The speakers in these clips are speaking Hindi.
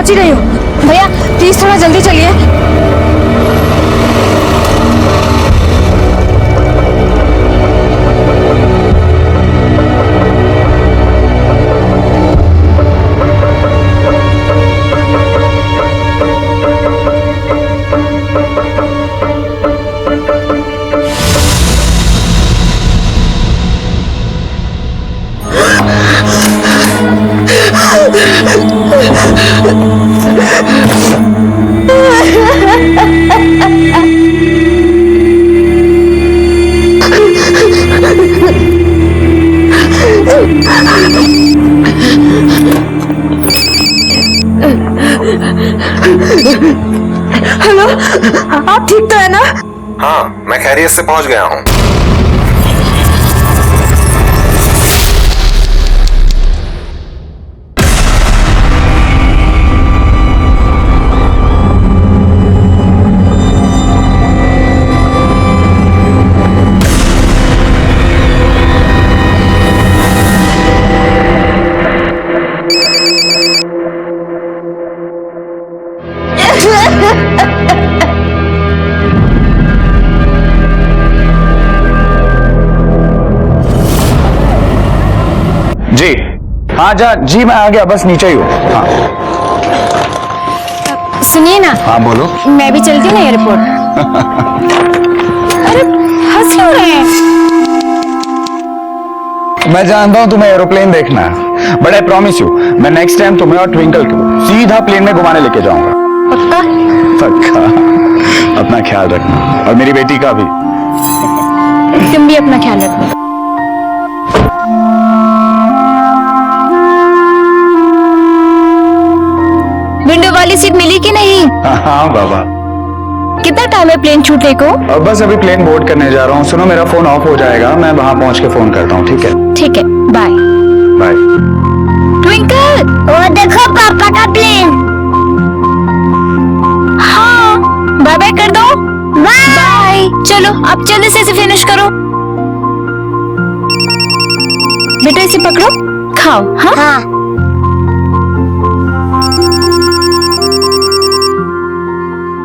पहुंच ही रही हूँ। भैया प्लीज थोड़ा जल्दी चलिए। हेलो, आप ठीक तो है ना? हाँ, मैं खैरियत से पहुंच गया हूँ। जी हाँ जी मैं आ गया, बस नीचे ही हूँ। हाँ सुनिए ना। हाँ बोलो। मैं भी चलती हूँ ना एयरपोर्ट। अरे हंस क्यों रहे हैं? मैं जानता हूँ तुम्हें एरोप्लेन देखना है, बट आई प्रॉमिस यू मैं नेक्स्ट टाइम तुम्हें और ट्विंकल को सीधा प्लेन में घुमाने लेके जाऊंगा। पक्का? पक्का। अपना ख्याल रखना और मेरी बेटी का भी। तुम भी अपना ख्याल रखना। विंडो वाली सीट मिली कि नहीं? हाँ बाबा। कितना टाइम है प्लेन छूटने को? अब बस अभी प्लेन बोर्ड करने जा रहा हूँ। सुनो मेरा फोन ऑफ हो जाएगा, मैं वहां पहुंच के फोन करता हूँ। ठीक है? ठीक है, बाय बाय। ट्विंकल, वो देखो पापा का प्लेन। हाँ, बाय बाय कर दो। बाय। चलो अब जल्दी से इसे फिनिश करो। बेटा इसे पकड़ो, खाओ। हाँ,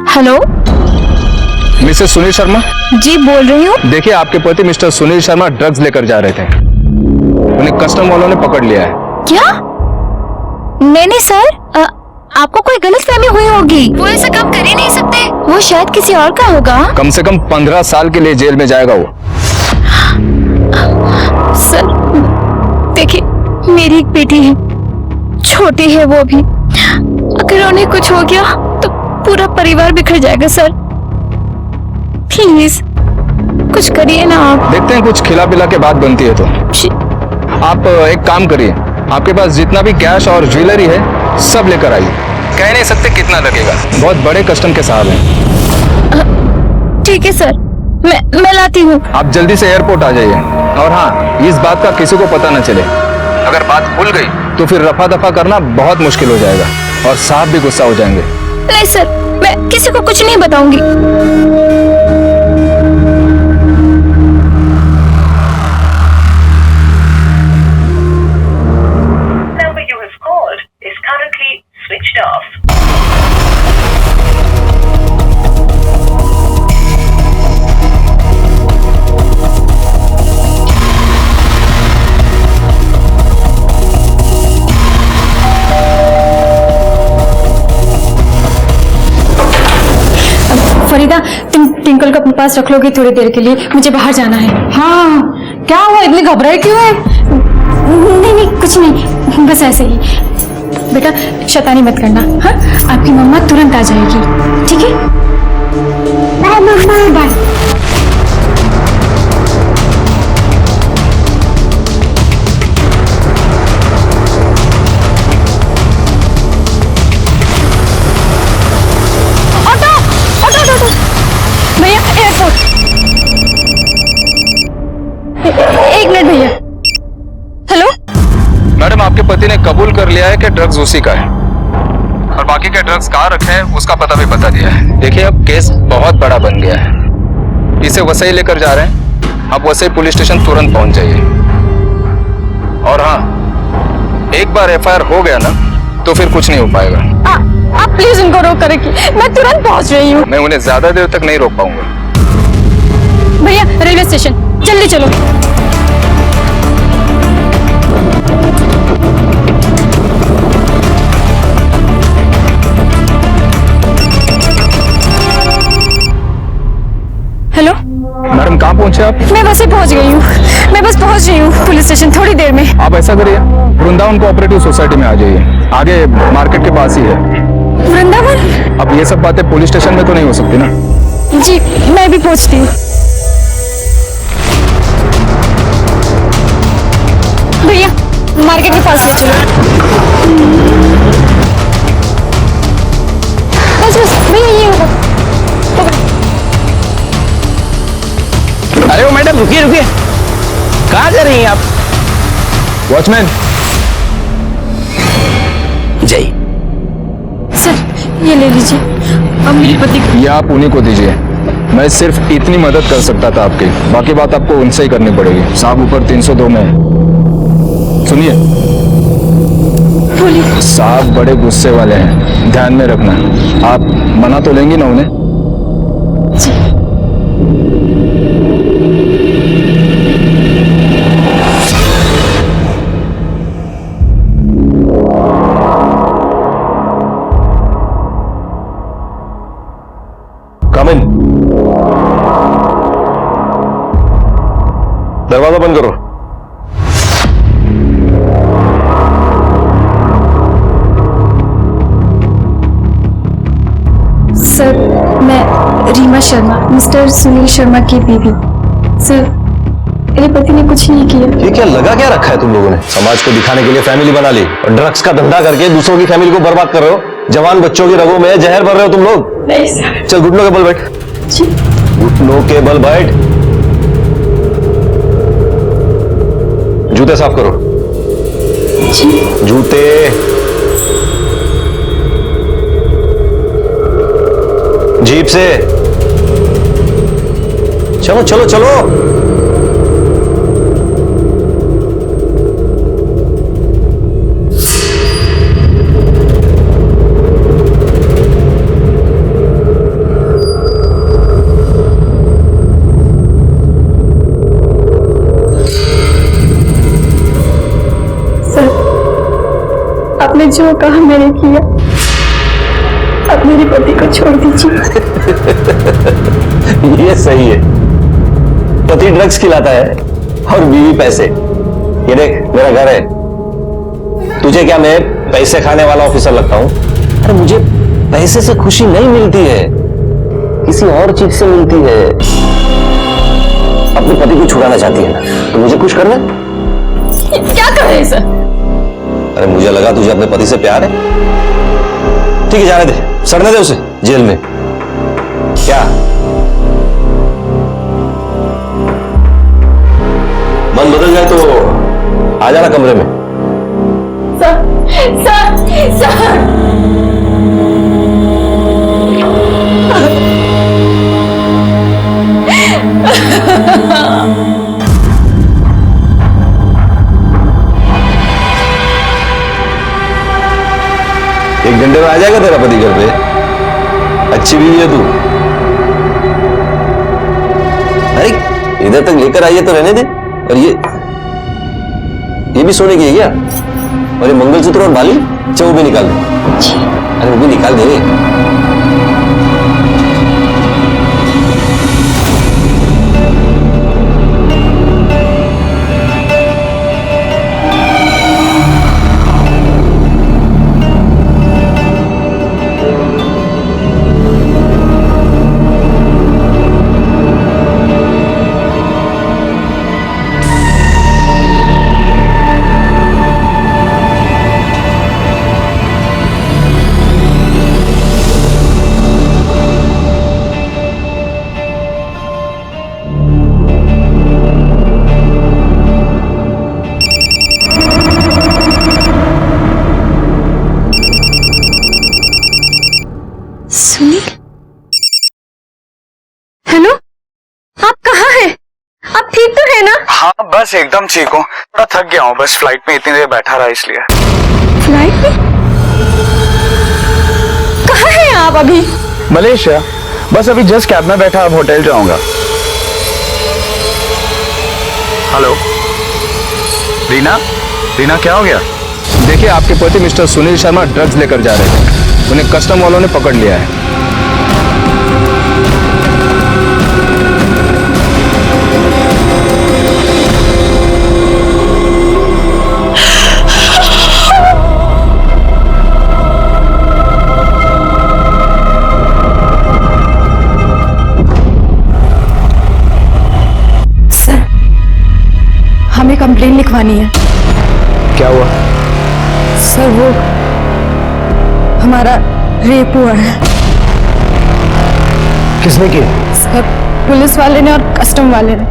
हेलो मिस्टर सुनील शर्मा? जी बोल रही हूँ। देखिए आपके पति मिस्टर सुनील शर्मा ड्रग्स लेकर जा रहे थे, उन्हें कस्टम वालों ने पकड़ लिया है। क्या? नहीं सर, आपको कोई गलतफहमी हुई होगी। वो ऐसा काम कर ही नहीं सकते, वो शायद किसी और का होगा। कम से कम 15 साल के लिए जेल में जाएगा वो। सर देखिए, मेरी एक बेटी है, छोटी है वो भी। अगर उन्हें कुछ हो गया तो पूरा परिवार बिखर जाएगा। सर प्लीज कुछ करिए ना आप। देखते हैं कुछ खिला पिला के बात बनती है तो। आप एक काम करिए, आपके पास जितना भी कैश और ज्वेलरी है सब लेकर आइए। कह नहीं सकते कितना लगेगा, बहुत बड़े कस्टम के साहब हैं। ठीक है सर, मैं लाती हूँ। आप जल्दी से एयरपोर्ट आ जाइए। और हाँ, इस बात का किसी को पता न चले। अगर बात खुल गई तो फिर रफा दफा करना बहुत मुश्किल हो जाएगा और साहब भी गुस्सा हो जाएंगे। नहीं सर, मैं किसी को कुछ नहीं बताऊंगी। Number you have called is currently switched off. Farida, तुम टिंकल को अपने पास रख लोगे थोड़ी देर के लिए? मुझे बाहर जाना है। हाँ, क्या हुआ, इतनी घबराई क्यों है? नहीं कुछ नहीं, बस ऐसे ही। बेटा शैतानी मत करना। हाँ, आपकी मम्मा तुरंत आ जाएगी। ठीक है? बाय मम्मा। बाय। भैया एयरपोर्ट। एक मिनट भैया। हेलो मैडम, आपके पति ने कबूल कर लिया है कि ड्रग्स उसी का है और बाकी के ड्रग्स कहाँ रखे हैं उसका पता भी बता दिया है। देखिए अब केस बहुत बड़ा बन गया है, इसे वसई लेकर जा रहे हैं। आप वसई पुलिस स्टेशन तुरंत पहुंच जाइए। और हाँ, एक बार एफआईआर हो गया ना तो फिर कुछ नहीं हो पाएगा। आप प्लीज उनको रोक कर रखिए, मैं तुरंत पहुंच रही हूँ। मैं उन्हें ज्यादा देर तक नहीं रोक पाऊंगा। भैया रेलवे स्टेशन जल्दी चलो। हेलो मैडम कहाँ पहुंचे आप? मैं बस ही पहुंच गई हूँ, मैं बस पहुंच रही हूँ पुलिस स्टेशन थोड़ी देर में। आप ऐसा करिए, वृंदावन कोऑपरेटिव सोसाइटी में आ जाइए, आगे मार्केट के पास ही है। वृंदावन? अब ये सब बातें पुलिस स्टेशन में तो नहीं हो सकती ना। जी मैं भी पहुंचती हूँ। भैया मार्केट के पास ले चलो। बस बस भैया ये होगा। अरे वो मैडम रुकिए रुकिए, कहाँ जा रही हैं आप? वॉचमैन। जय। सर ये ले लीजिए, अब मेरे पति को। ये आप उन्हीं को दीजिए, मैं सिर्फ इतनी मदद कर सकता था आपकी, बाकी बात आपको उनसे ही करनी पड़ेगी। साहब ऊपर 302 में है। सुनिए बोलिए। साहब बड़े गुस्से वाले हैं, ध्यान में रखना। आप मना तो लेंगी ना उन्हें? कम इन। दरवाजा बंद करो। सर मैं रीमा शर्मा, मिस्टर सुनील शर्मा की बीवी। सर मेरे पति ने कुछ नहीं किया। ये क्या लगा क्या रखा है तुम लोगों ने? समाज को दिखाने के लिए फैमिली बना ली और ड्रग्स का धंधा करके दूसरों की फैमिली को बर्बाद कर रहे हो। जवान बच्चों की रगों में जहर भर रहे हो तुम लोग। नहीं सर। चल घुटनों के बल बैठ। जी। घुटनों के बल बैठ। जूते साफ करो। जी। जूते। जीप से चलो चलो चलो। आपने जो कहा मैंने किया, अब मेरे पति को छोड़ दीजिए। ये सही है, पति ड्रग्स खिलाता है और बीवी पैसे। ये देख मेरा घर है, तुझे क्या मैं पैसे खाने वाला ऑफिसर लगता हूं? अरे मुझे पैसे से खुशी नहीं मिलती है, किसी और चीज से मिलती है। अपने पति को छुड़ाना चाहती है ना, तो मुझे खुश करना। क्या कर रहे हैं सर? अरे मुझे लगा तुझे अपने पति से प्यार है। ठीक है जाने दे, सड़ने दे उसे जेल में। क्या मन बदल जाए तो आ जाना कमरे में। Sir sir sir. एक घंटे में आ जाएगा तेरा पति घर पे। अच्छी बीवी है तू। अरे इधर तक लेकर आइए तो रहने दे। और ये भी सोने की है क्या? और ये मंगलसूत्र और बाली, अच्छा वो भी निकाल दे। अरे वो भी निकाल दे। सुनील, हेलो, आप कहाँ हैं? आप ठीक तो है ना? हाँ बस एकदम ठीक हूँ, थोड़ा थक गया हूँ, बस फ्लाइट में इतनी देर बैठा रहा इसलिए। फ्लाइट में? कहाँ हैं आप अभी? मलेशिया। बस अभी जस्ट कैब में बैठा, अब होटल जाऊंगा। हेलो रीना, रीना क्या हो गया? देखिए, आपके पति मिस्टर सुनील शर्मा ड्रग्स लेकर जा रहे थे, उन्हें कस्टम वालों ने पकड़ लिया है। सर, हमें कंप्लेन लिखवानी है। क्या हुआ? सर, वो हमारा रेप हुआ है। किसने की? सर, पुलिस वाले ने और कस्टम वाले ने।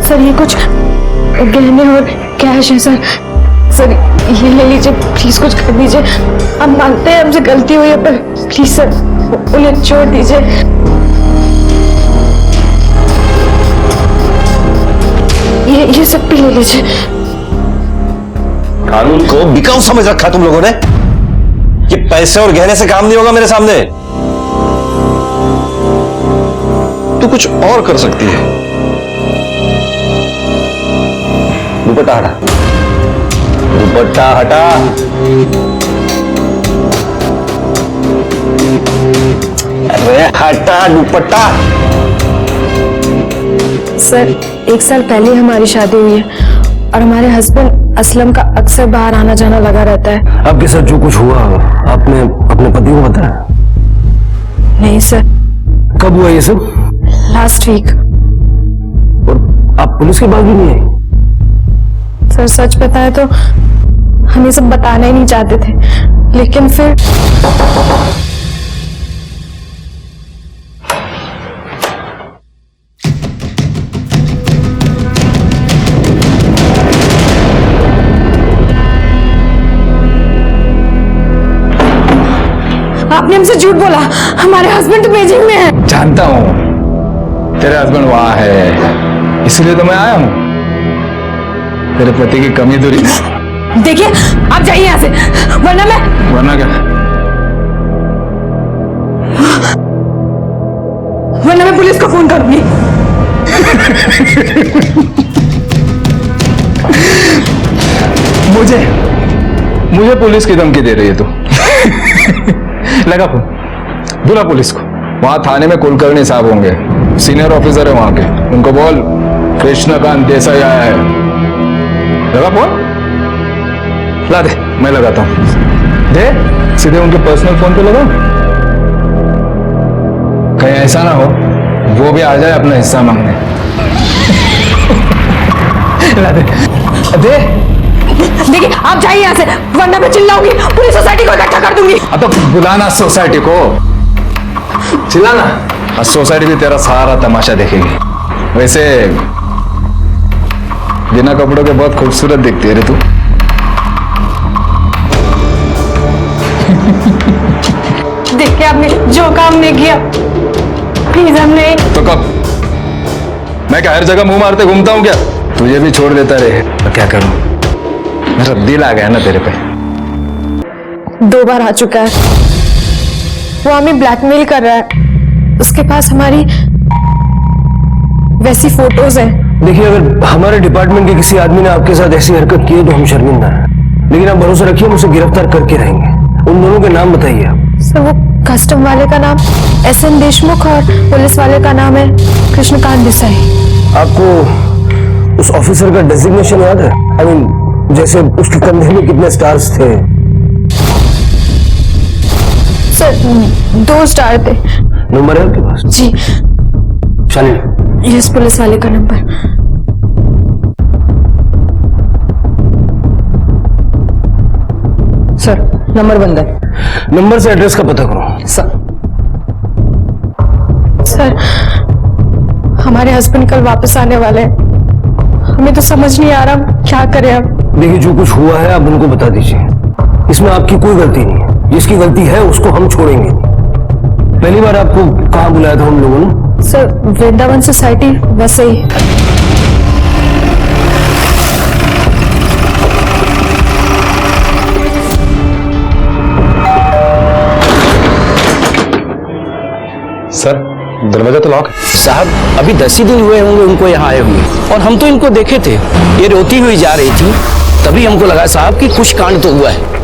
सर, ये कुछ गहने और कैश है सर। सर, ये ले लीजिए, प्लीज कुछ कर दीजिए। हम मानते हैं हमसे गलती हुई है, पर प्लीज सर उन्हें छोड़ दीजिए। ये सब भी ले लीजिए। कानून को बिकाऊ समझ रखा तुम लोगों ने। ये पैसे और गहने से काम नहीं होगा मेरे सामने। तू कुछ और कर सकती है। दुपट्टा हटा, दुपट्टा हटा। अरे हटा दुपट्टा। सर, 1 साल पहले हमारी शादी हुई है और हमारे हस्बैंड असलम का अक्सर बाहर आना जाना लगा रहता है। आपके साथ जो कुछ हुआ आपने अपने पति को बताया? नहीं सर। कब हुआ ये सब? Last week. और आप पुलिस के पास भी नहीं आई? सर, सच बताएं तो हम ये सब बताना ही नहीं चाहते थे, लेकिन फिर आपने हमसे झूठ बोला। हमारे हस्बैंड तो बीजिंग में है। जानता हूं तेरे हस्बैंड वहां है, इसलिए तो मैं आया हूं तेरे पति की कमी दूरी। देखिए, आप जाइए यहाँ से, वरना क्या? मैं पुलिस को फोन करूंगी। मुझे पुलिस की धमकी दे रही है तू? लगा फोन, बुला पुलिस को। वहां थाने में कुलकर्णी साहब होंगे, सीनियर ऑफिसर है वहां के, उनको बोल कृष्णकांत देसाई आया है। लगा फोन? ला दे, मैं लगाता हूं। दे, सीधे उनके पर्सनल फोन पे लगा। कहीं ऐसा ना हो वो भी आ जाए अपना हिस्सा मांगने। ला दे, दे। देखिए, आप जाइए यहाँ से, वरना मैं चिल्लाऊंगी, पूरी सोसाइटी को इकट्ठा कर दूंगी। अब तो बुलाना सोसाइटी को, चिल्लाना। और सोसाइटी भी तेरा सारा तमाशा देखेगी। वैसे बिना कपड़ों के बहुत खूबसूरत दिखती है रे तू। देखिए, आपने जो काम नहीं किया, प्लीज हमने। तो कब? मैं क्या हर जगह मुंह मारते घूमता हूं क्या? तुझे भी छोड़ देता रहे तो क्या करूं? मेरा दिल आ गया ना तेरे पे। 2 बार आ चुका है। वो हमें ब्लैकमेल कर रहा है। उसके पास हमारी वैसी फोटोज हैं। देखिए, अगर हमारे डिपार्टमेंट के किसी आदमी ने आपके साथ ऐसी हरकत की है तो हम शर्मिंदा हैं, लेकिन आप भरोसा रखिए, हम उसे गिरफ्तार करके रहेंगे। उन दोनों के नाम बताइए आप। सर, वो कस्टम वाले का नाम SN देशमुख और पुलिस वाले का नाम है कृष्णकांत देसाई। आपको उस ऑफिसर का डेजिग्नेशन याद है? आई मीन, जैसे उसके कंधे में कितने स्टार्स थे? सर, 2 स्टार थे। नंबर है आपके पास? जी। शालिनी, यस, पुलिस वाले का नंबर। सर, नंबर बंद है। नंबर से एड्रेस का पता करो। सर, हमारे हस्बैंड कल वापस आने वाले हैं। हमें तो समझ नहीं आ रहा क्या करें अब। देखिए, जो कुछ हुआ है आप उनको बता दीजिए। इसमें आपकी कोई गलती नहीं है। जिसकी गलती है उसको हम छोड़ेंगे। पहली बार आपको कहाँ बुलाया था हम लोगों ने? Sir, Vrindavan society, Vasai. Sir दरवाजा तो लॉक है। साहब अभी 10 ही दिन हुए होंगे उनको यहाँ आए हुए, और हम तो इनको देखे थे, ये रोती हुई जा रही थी, तभी हमको लगा साहब कि कुछ कांड तो हुआ है।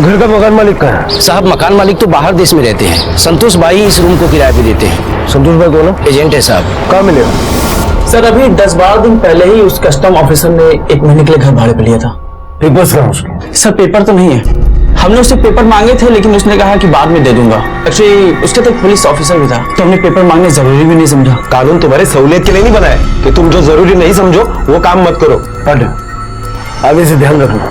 घर का मकान मालिक कहाँ है? साहब मकान मालिक तो बाहर देश में रहते हैं, संतोष भाई इस रूम को किराए पे देते हैं। संतोष भाई कौन है? एजेंट है साहब। कहाँ मिलेगा? सर अभी 10-12 दिन पहले ही उस कस्टम ऑफिसर ने 1 महीने के लिए घर भाड़े पे लिया था। पेपर्स कहाँ उसके? सर पेपर तो नहीं है, हमने उससे पेपर मांगे थे लेकिन उसने कहा कि बाद में दे दूंगा। एक्चुअली उसके तो एक पुलिस ऑफिसर भी था, तो हमने पेपर मांगने जरूरी भी नहीं समझा। कानून तुम्हारी सहूलियत के लिए नहीं बना है कि तुम जो जरूरी नहीं समझो वो काम मत करो। हट, आगे से ध्यान रखना।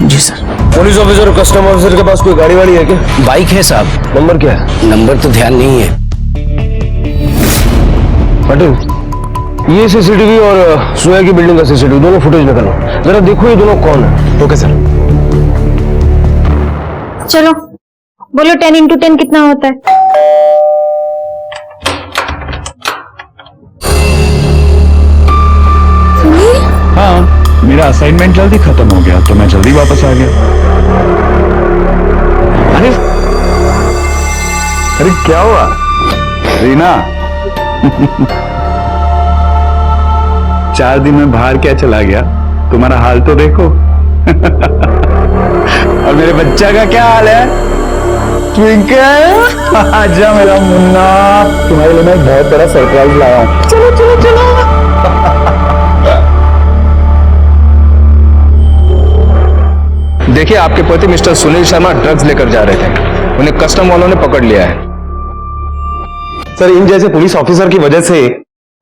जी सर। पुलिस ऑफिसर और कस्टम ऑफिसर के पास कोई गाड़ी वाड़ी है क्या? बाइक है साहब। नंबर क्या है? नंबर तो ध्यान नहीं है। पटेल, ये सीसीटीवी और सोया की बिल्डिंग का सीसीटीवी दोनों फुटेज निकालो, जरा देखो ये दोनों कौन है। Okay sir. चलो बोलो 10 into 10 कितना होता है? हाँ, मेरा असाइनमेंट जल्दी खत्म हो गया तो मैं जल्दी वापस आ गया। अरे क्या हुआ रीना? 4 दिन में बाहर क्या चला गया, तुम्हारा हाल तो देखो। और मेरे बच्चा का क्या हाल है? ट्विंकल, आजा मेरा मुन्ना, तुम्हारे लिए मैं बहुत बड़ा सरप्राइज लाया हूं। चलो चलो चलो। देखिए, आपके पति मिस्टर सुनील शर्मा ड्रग्स लेकर जा रहे थे, उन्हें कस्टम वालों ने पकड़ लिया है। सर इन जैसे पुलिस ऑफिसर की वजह से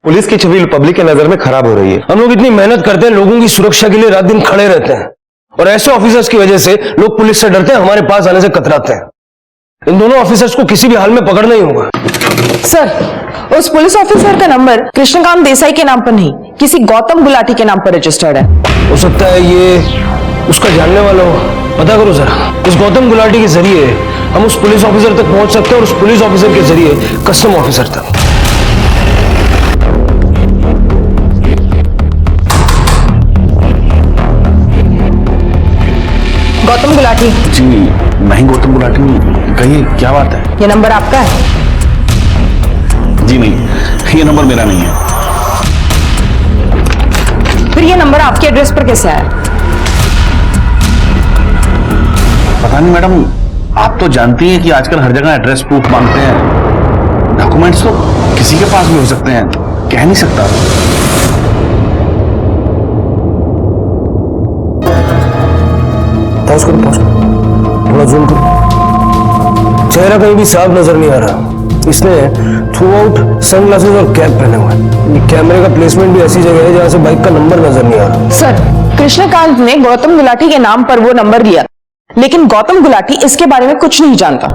पुलिस की छवि पब्लिक के नजर में खराब हो रही है। हम लोग इतनी मेहनत करते हैं, लोगों की सुरक्षा के लिए रात दिन खड़े रहते हैं, और ऐसे ऑफिसर्स की वजह से लोग पुलिस से डरते हैं, हमारे पास आने से कतराते हैं। इन दोनों ऑफिसर्स को किसी भी हाल में पकड़ना ही होगा। सर उस पुलिस ऑफिसर का नंबर कृष्णकांत देसाई के नाम पर नहीं, किसी गौतम गुलाटी के नाम पर रजिस्टर्ड है। हो सकता है ये उसका जानने वाला हो, पता करो जरा। इस गौतम गुलाटी के जरिए हम उस पुलिस ऑफिसर तक पहुंच सकते हैं, और उस पुलिस ऑफिसर के जरिए कस्टम ऑफिसर तक। गौतम गुलाटी। जी नहीं, गौतम गुलाटी कहिए, क्या बात है? ये नंबर आपका है? जी नहीं, ये नंबर मेरा नहीं है। फिर ये नंबर आपके एड्रेस पर कैसे आया? पता नहीं मैडम, आप तो जानती हैं कि आजकल हर जगह एड्रेस प्रूफ मांगते हैं। डॉक्यूमेंट्स तो किसी के पास भी हो सकते हैं, कह नहीं सकता। पॉज करो, पॉज करो, थोड़ा जूम करो। चेहरा कहीं भी साफ नजर नहीं आ रहा। इसने थ्रू आउट सनग्लासेस और कैप पहने हुए हैं। ये कैमरे का प्लेसमेंट भी ऐसी जगह है जहां से बाइक का नंबर नजर नहीं आ रहा। सर कृष्णकांत ने गौतम गुलाटी के नाम पर वो नंबर लिया, लेकिन गौतम गुलाटी इसके बारे में कुछ नहीं जानता।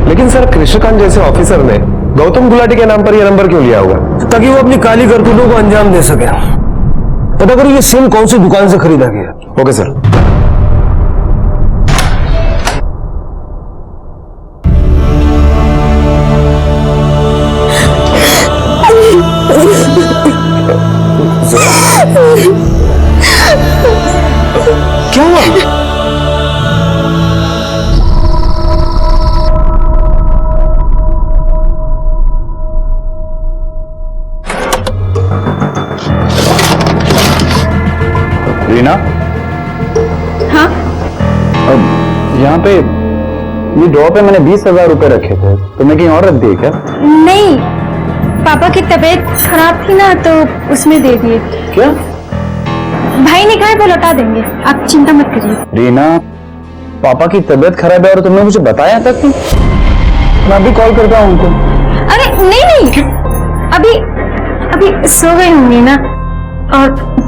लेकिन सर कृष्णकांत जैसे ऑफिसर ने गौतम गुलाटी के नाम पर यह नंबर क्यों लिया होगा? ताकि वो अपनी काली करतूतों को अंजाम दे सके। पता करो ये सिम कौन सी दुकान से खरीदा गया। Okay sir. क्या हुआ? रीना, हाँ अब यहाँ पे ये ड्रॉ पे मैंने 20,000 रुपए रखे थे, तुमने कहीं और रख दिए क्या? नहीं, पापा की तबीयत खराब थी ना तो उसमें दे दिए। क्या? भाई ने कहा वो लौटा देंगे, आप चिंता मत करिए। रीना, पापा की तबीयत खराब है और तुमने मुझे बताया तक नहीं? मैं अभी कॉल करता हूँ उनको। अरे नहीं नहीं, अभी अभी सो गए होंगे ना, और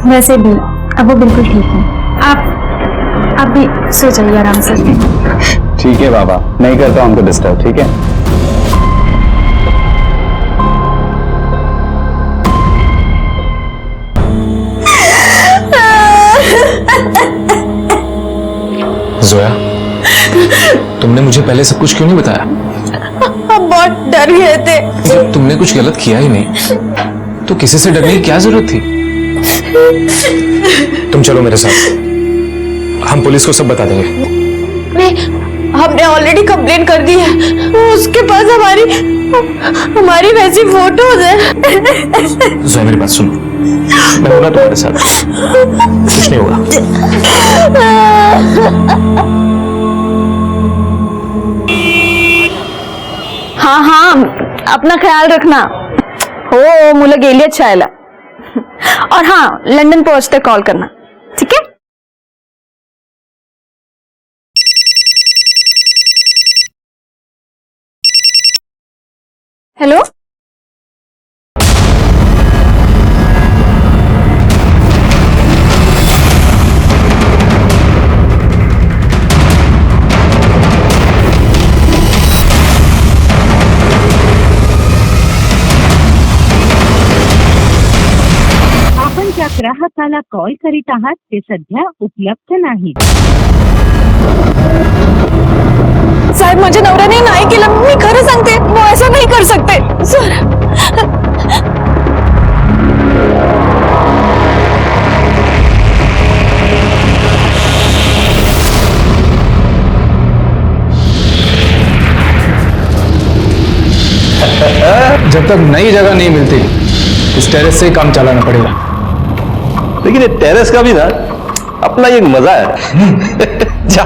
वैसे भी अब वो बिल्कुल ठीक है। आप भी सो जाइए आराम से। ठीक है बाबा, नहीं करता हूँ उनको डिस्टर्ब, ठीक है? जोया, तुमने मुझे पहले सब कुछ क्यों नहीं बताया? हम बहुत डर गए थे। जब तुमने कुछ गलत किया ही नहीं तो किसी से डरने की क्या जरूरत थी? तुम चलो मेरे साथ, हम पुलिस को सब बता देंगे। नहीं, हमने ऑलरेडी कंप्लेन कर दी है। उसके पास हमारी वैसी फोटोज है। जोया मेरी बात सुनो, मैं होगा तुम्हारे साथ, कुछ नहीं होगा। हाँ हाँ, अपना ख्याल रखना हो। मुलं गेली आहेत शाळेला। और हाँ, लंदन पहुंचते कॉल करना, ठीक है? हेलो, आपण ज्या ग्राहकाला कॉल करीत आहात ते सध्या उपलब्ध नाही। साहेब माझ्या नवऱ्याने नाही केलं, मी खरं सांगते, वो ऐसा नहीं कर सकते सर। जब तक नई जगह नहीं मिलती इस टेरेस से ही काम चलाना पड़ेगा। लेकिन ये टेरेस का भी ना अपना एक मजा है। जा।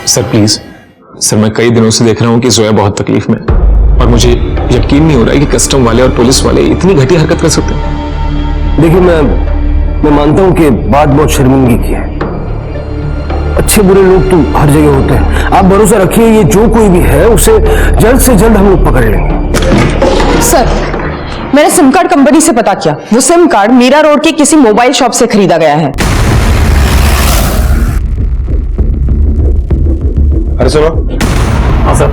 सर प्लीज, सर मैं कई दिनों से देख रहा हूँ कि जोया बहुत तकलीफ में है और मुझे यकीन नहीं हो रहा है कि कस्टम वाले और पुलिस वाले इतनी घटिया हरकत कर सकते हैं। देखिए, मैं मानता हूं कि बात बहुत शर्मिंदगी की है। अच्छे बुरे लोग तो हर जगह होते हैं। आप भरोसा रखिए, ये जो कोई भी है उसे जल्द से जल्द हम लोग पकड़ लेंगे। सर, मैंने सिम कार्ड कंपनी से पता किया, वो सिम कार्ड मीरा रोड के किसी मोबाइल शॉप से खरीदा गया है। अरे सुनो। हाँ सर।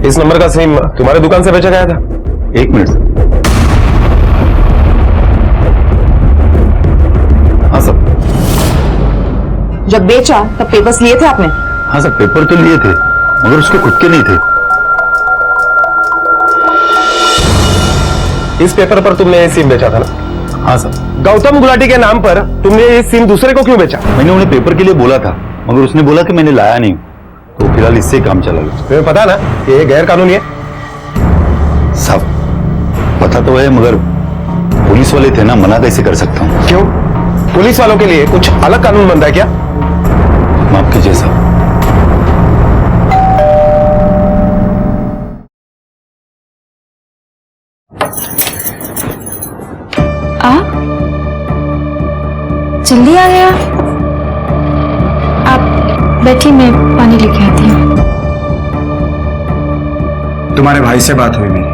इस नंबर का सिम तुम्हारे दुकान से बेचा गया था? एक मिनट। हाँ सर। जब बेचा तब पेपर्स लिए थे आपने? हाँ सर, पेपर तो लिए थे मगर उसके खुद के नहीं थे। इस पेपर पर तुमने ये सिम बेचा था ना? हाँ सर। गौतम गुलाटी के नाम पर तुमने ये सिम दूसरे को क्यों बेचा? मैंने उन्हें पेपर के लिए बोला था मगर उसने बोला कि मैंने लाया नहीं, तो फिलहाल इससे काम चला गया। तुम्हें पता ना कि ये गैर कानूनी है? साहब पता तो है मगर पुलिस वाले थे ना, मना कैसे कर सकता हूँ। क्यों? पुलिस वालों के लिए कुछ अलग कानून बन रहा है क्या? माफ कीजिए साहब। जल्दी आ गया। आप बैठी, मैं पानी लेके आती हूँ। तुम्हारे भाई से बात हुई मेरी,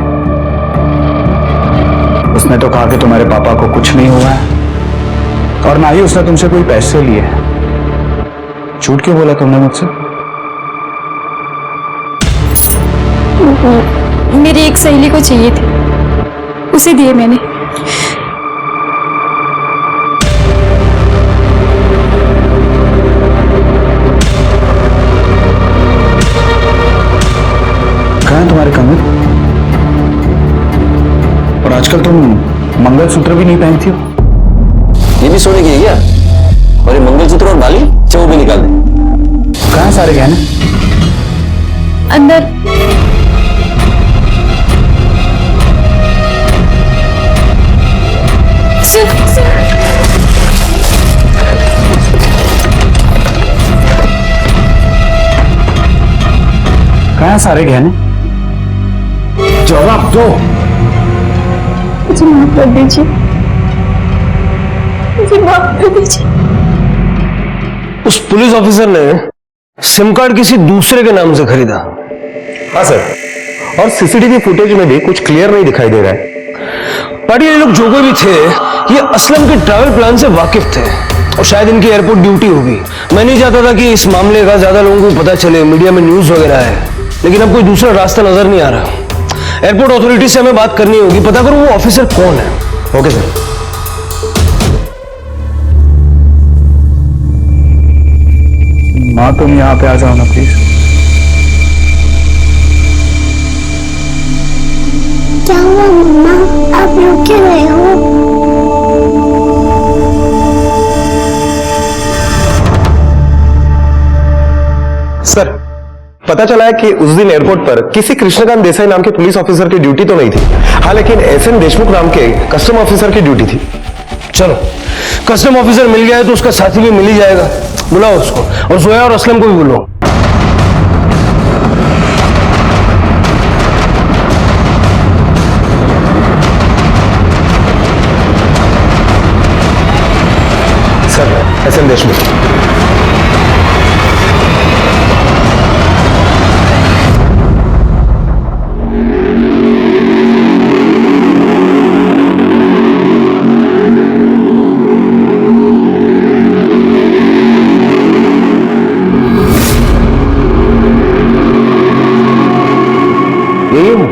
उसने तो कहा कि तुम्हारे पापा को कुछ नहीं हुआ है और ना ही उसने तुमसे कोई पैसे लिए हैं। झूठ क्यों बोला तुमने मुझसे? मेरी एक सहेली को चाहिए थे, उसे दिए मैंने। कहाँ है तुम्हारे कंगन? और आजकल तुम मंगलसूत्र भी नहीं पहनती हो। ये भी सोने की है क्या? और ये मंगलसूत्र और बाली वो भी निकाल दे। कहाँ सारे गहने? अंदर। कहाँ सारे गहने? जवाब दो। मुझे माफ कर दीजिए, मुझे माफ कर दीजिए। उस पुलिस ऑफिसर ने सिम कार्ड किसी दूसरे के नाम से खरीदा। हाँ सर, और सीसीटीवी फुटेज में भी कुछ क्लियर नहीं दिखाई दे रहा है। पर ये लोग जो कोई भी थे, ये असलम के ट्रैवल प्लान से वाकिफ थे और शायद इनकी एयरपोर्ट ड्यूटी होगी। मैं नहीं चाहता था कि इस मामले का ज्यादा लोगों को पता चले, मीडिया में न्यूज वगैरह है, लेकिन अब कोई दूसरा रास्ता नजर नहीं आ रहा। एयरपोर्ट अथॉरिटी से हमें बात करनी होगी, पता करो वो ऑफिसर कौन है। Okay sir. माँ तुम यहाँ पे आ जाओ ना प्लीज। क्या हुआ मम्मा, आप लोग क्यों पता चला है कि उस दिन एयरपोर्ट पर किसी कृष्णकांत देसाई नाम के पुलिस ऑफिसर की ड्यूटी तो नहीं थी। हाँ, लेकिन एसएन देशमुख नाम के कस्टम ऑफिसर की ड्यूटी थी। चलो, कस्टम ऑफिसर मिल गया है तो उसका साथी भी मिल ही जाएगा। बुलाओ उसको, और जोया और असलम को भी बुलाओ। Sir, SN Deshmukh. यही हूँ?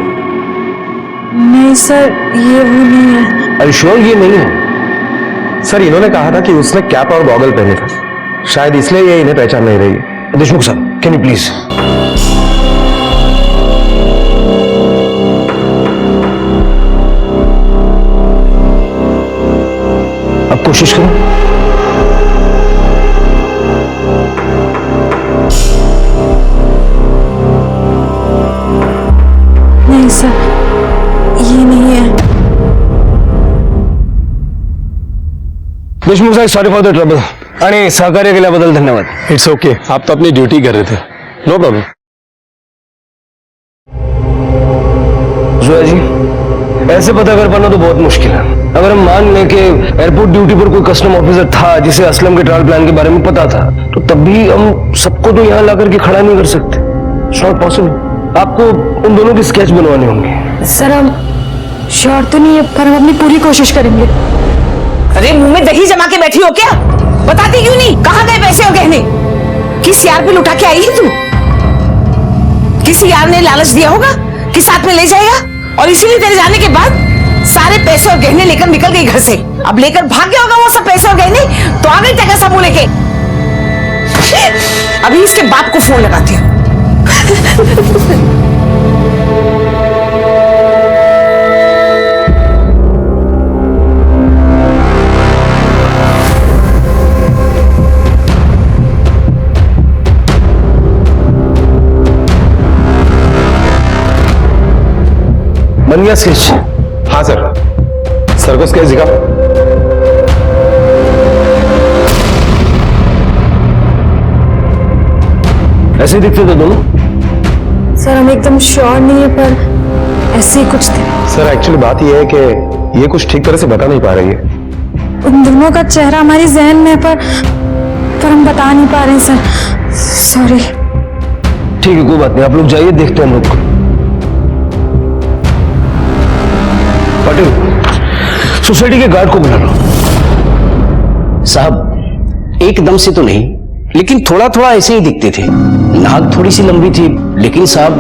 नहीं सर, ये वो नहीं है। अरे श्योर ये नहीं है? सर, इन्होंने कहा था कि उसने कैप और गॉगल पहने थे, शायद इसलिए ये इन्हें पहचान नहीं रही है। देशमुख साहब, कैन यू प्लीज? अब कोशिश करो। नहीं सर, ये नहीं है। देशमुख साहेब, सॉरी फॉर द ट्रबल आणि सहकार्य केल्याबद्दल धन्यवाद। इट्स ओके, आप तो अपनी ड्यूटी कर रहे थे। No problem. जोया जी, ऐसे पता कर पाना तो बहुत मुश्किल है। अगर हम मान लें कि एयरपोर्ट ड्यूटी पर कोई कस्टम ऑफिसर था जिसे असलम के ट्रैवल प्लान के बारे में पता था, तो तब भी हम सबको तो यहाँ ला करके खड़ा नहीं कर सकते। It's not possible. आपको उन दोनों की स्केच बनवाने होंगे। सर, हम श्योर तो नहीं है, पर हम अपनी पूरी कोशिश करेंगे। अरे मुंह में दही जमा के बैठी हो क्या? बताती क्यों नहीं? कहाँ गए पैसे और गहने? किस यार पे लुटा के आई है तू? किसी यार ने लालच दिया होगा कि साथ में ले जाएगा, और इसीलिए तेरे जाने के बाद सारे पैसे और गहने लेकर निकल गई घर से। अब लेकर भाग गया होगा वो सब पैसे और गहने, तो आ गई टका सब लेके। अभी इसके बाप को फोन लगाती हूँ। बन गया स्केच? हाँ सर, सर को स्केच दिखा। ऐसे ही दिखते थे दोनों? सर, हम एकदम श्योर नहीं है, पर ऐसे ही कुछ थे। सर, एक्चुअली बात यह है कि ये कुछ ठीक तरह से बता नहीं पा रही है। उन दोनों का चेहरा हमारी जहन में है, पर हम बता नहीं पा रहे हैं सर। सॉरी। ठीक है, कोई बात नहीं, आप लोग जाइए, देखते हैं हम लोग को। पाटिल, सोसाइटी के गार्ड को बुला लो। साहब, एकदम से तो नहीं, लेकिन थोड़ा थोड़ा ऐसे ही दिखते थे। नाक थोड़ी सी लंबी थी, लेकिन साहब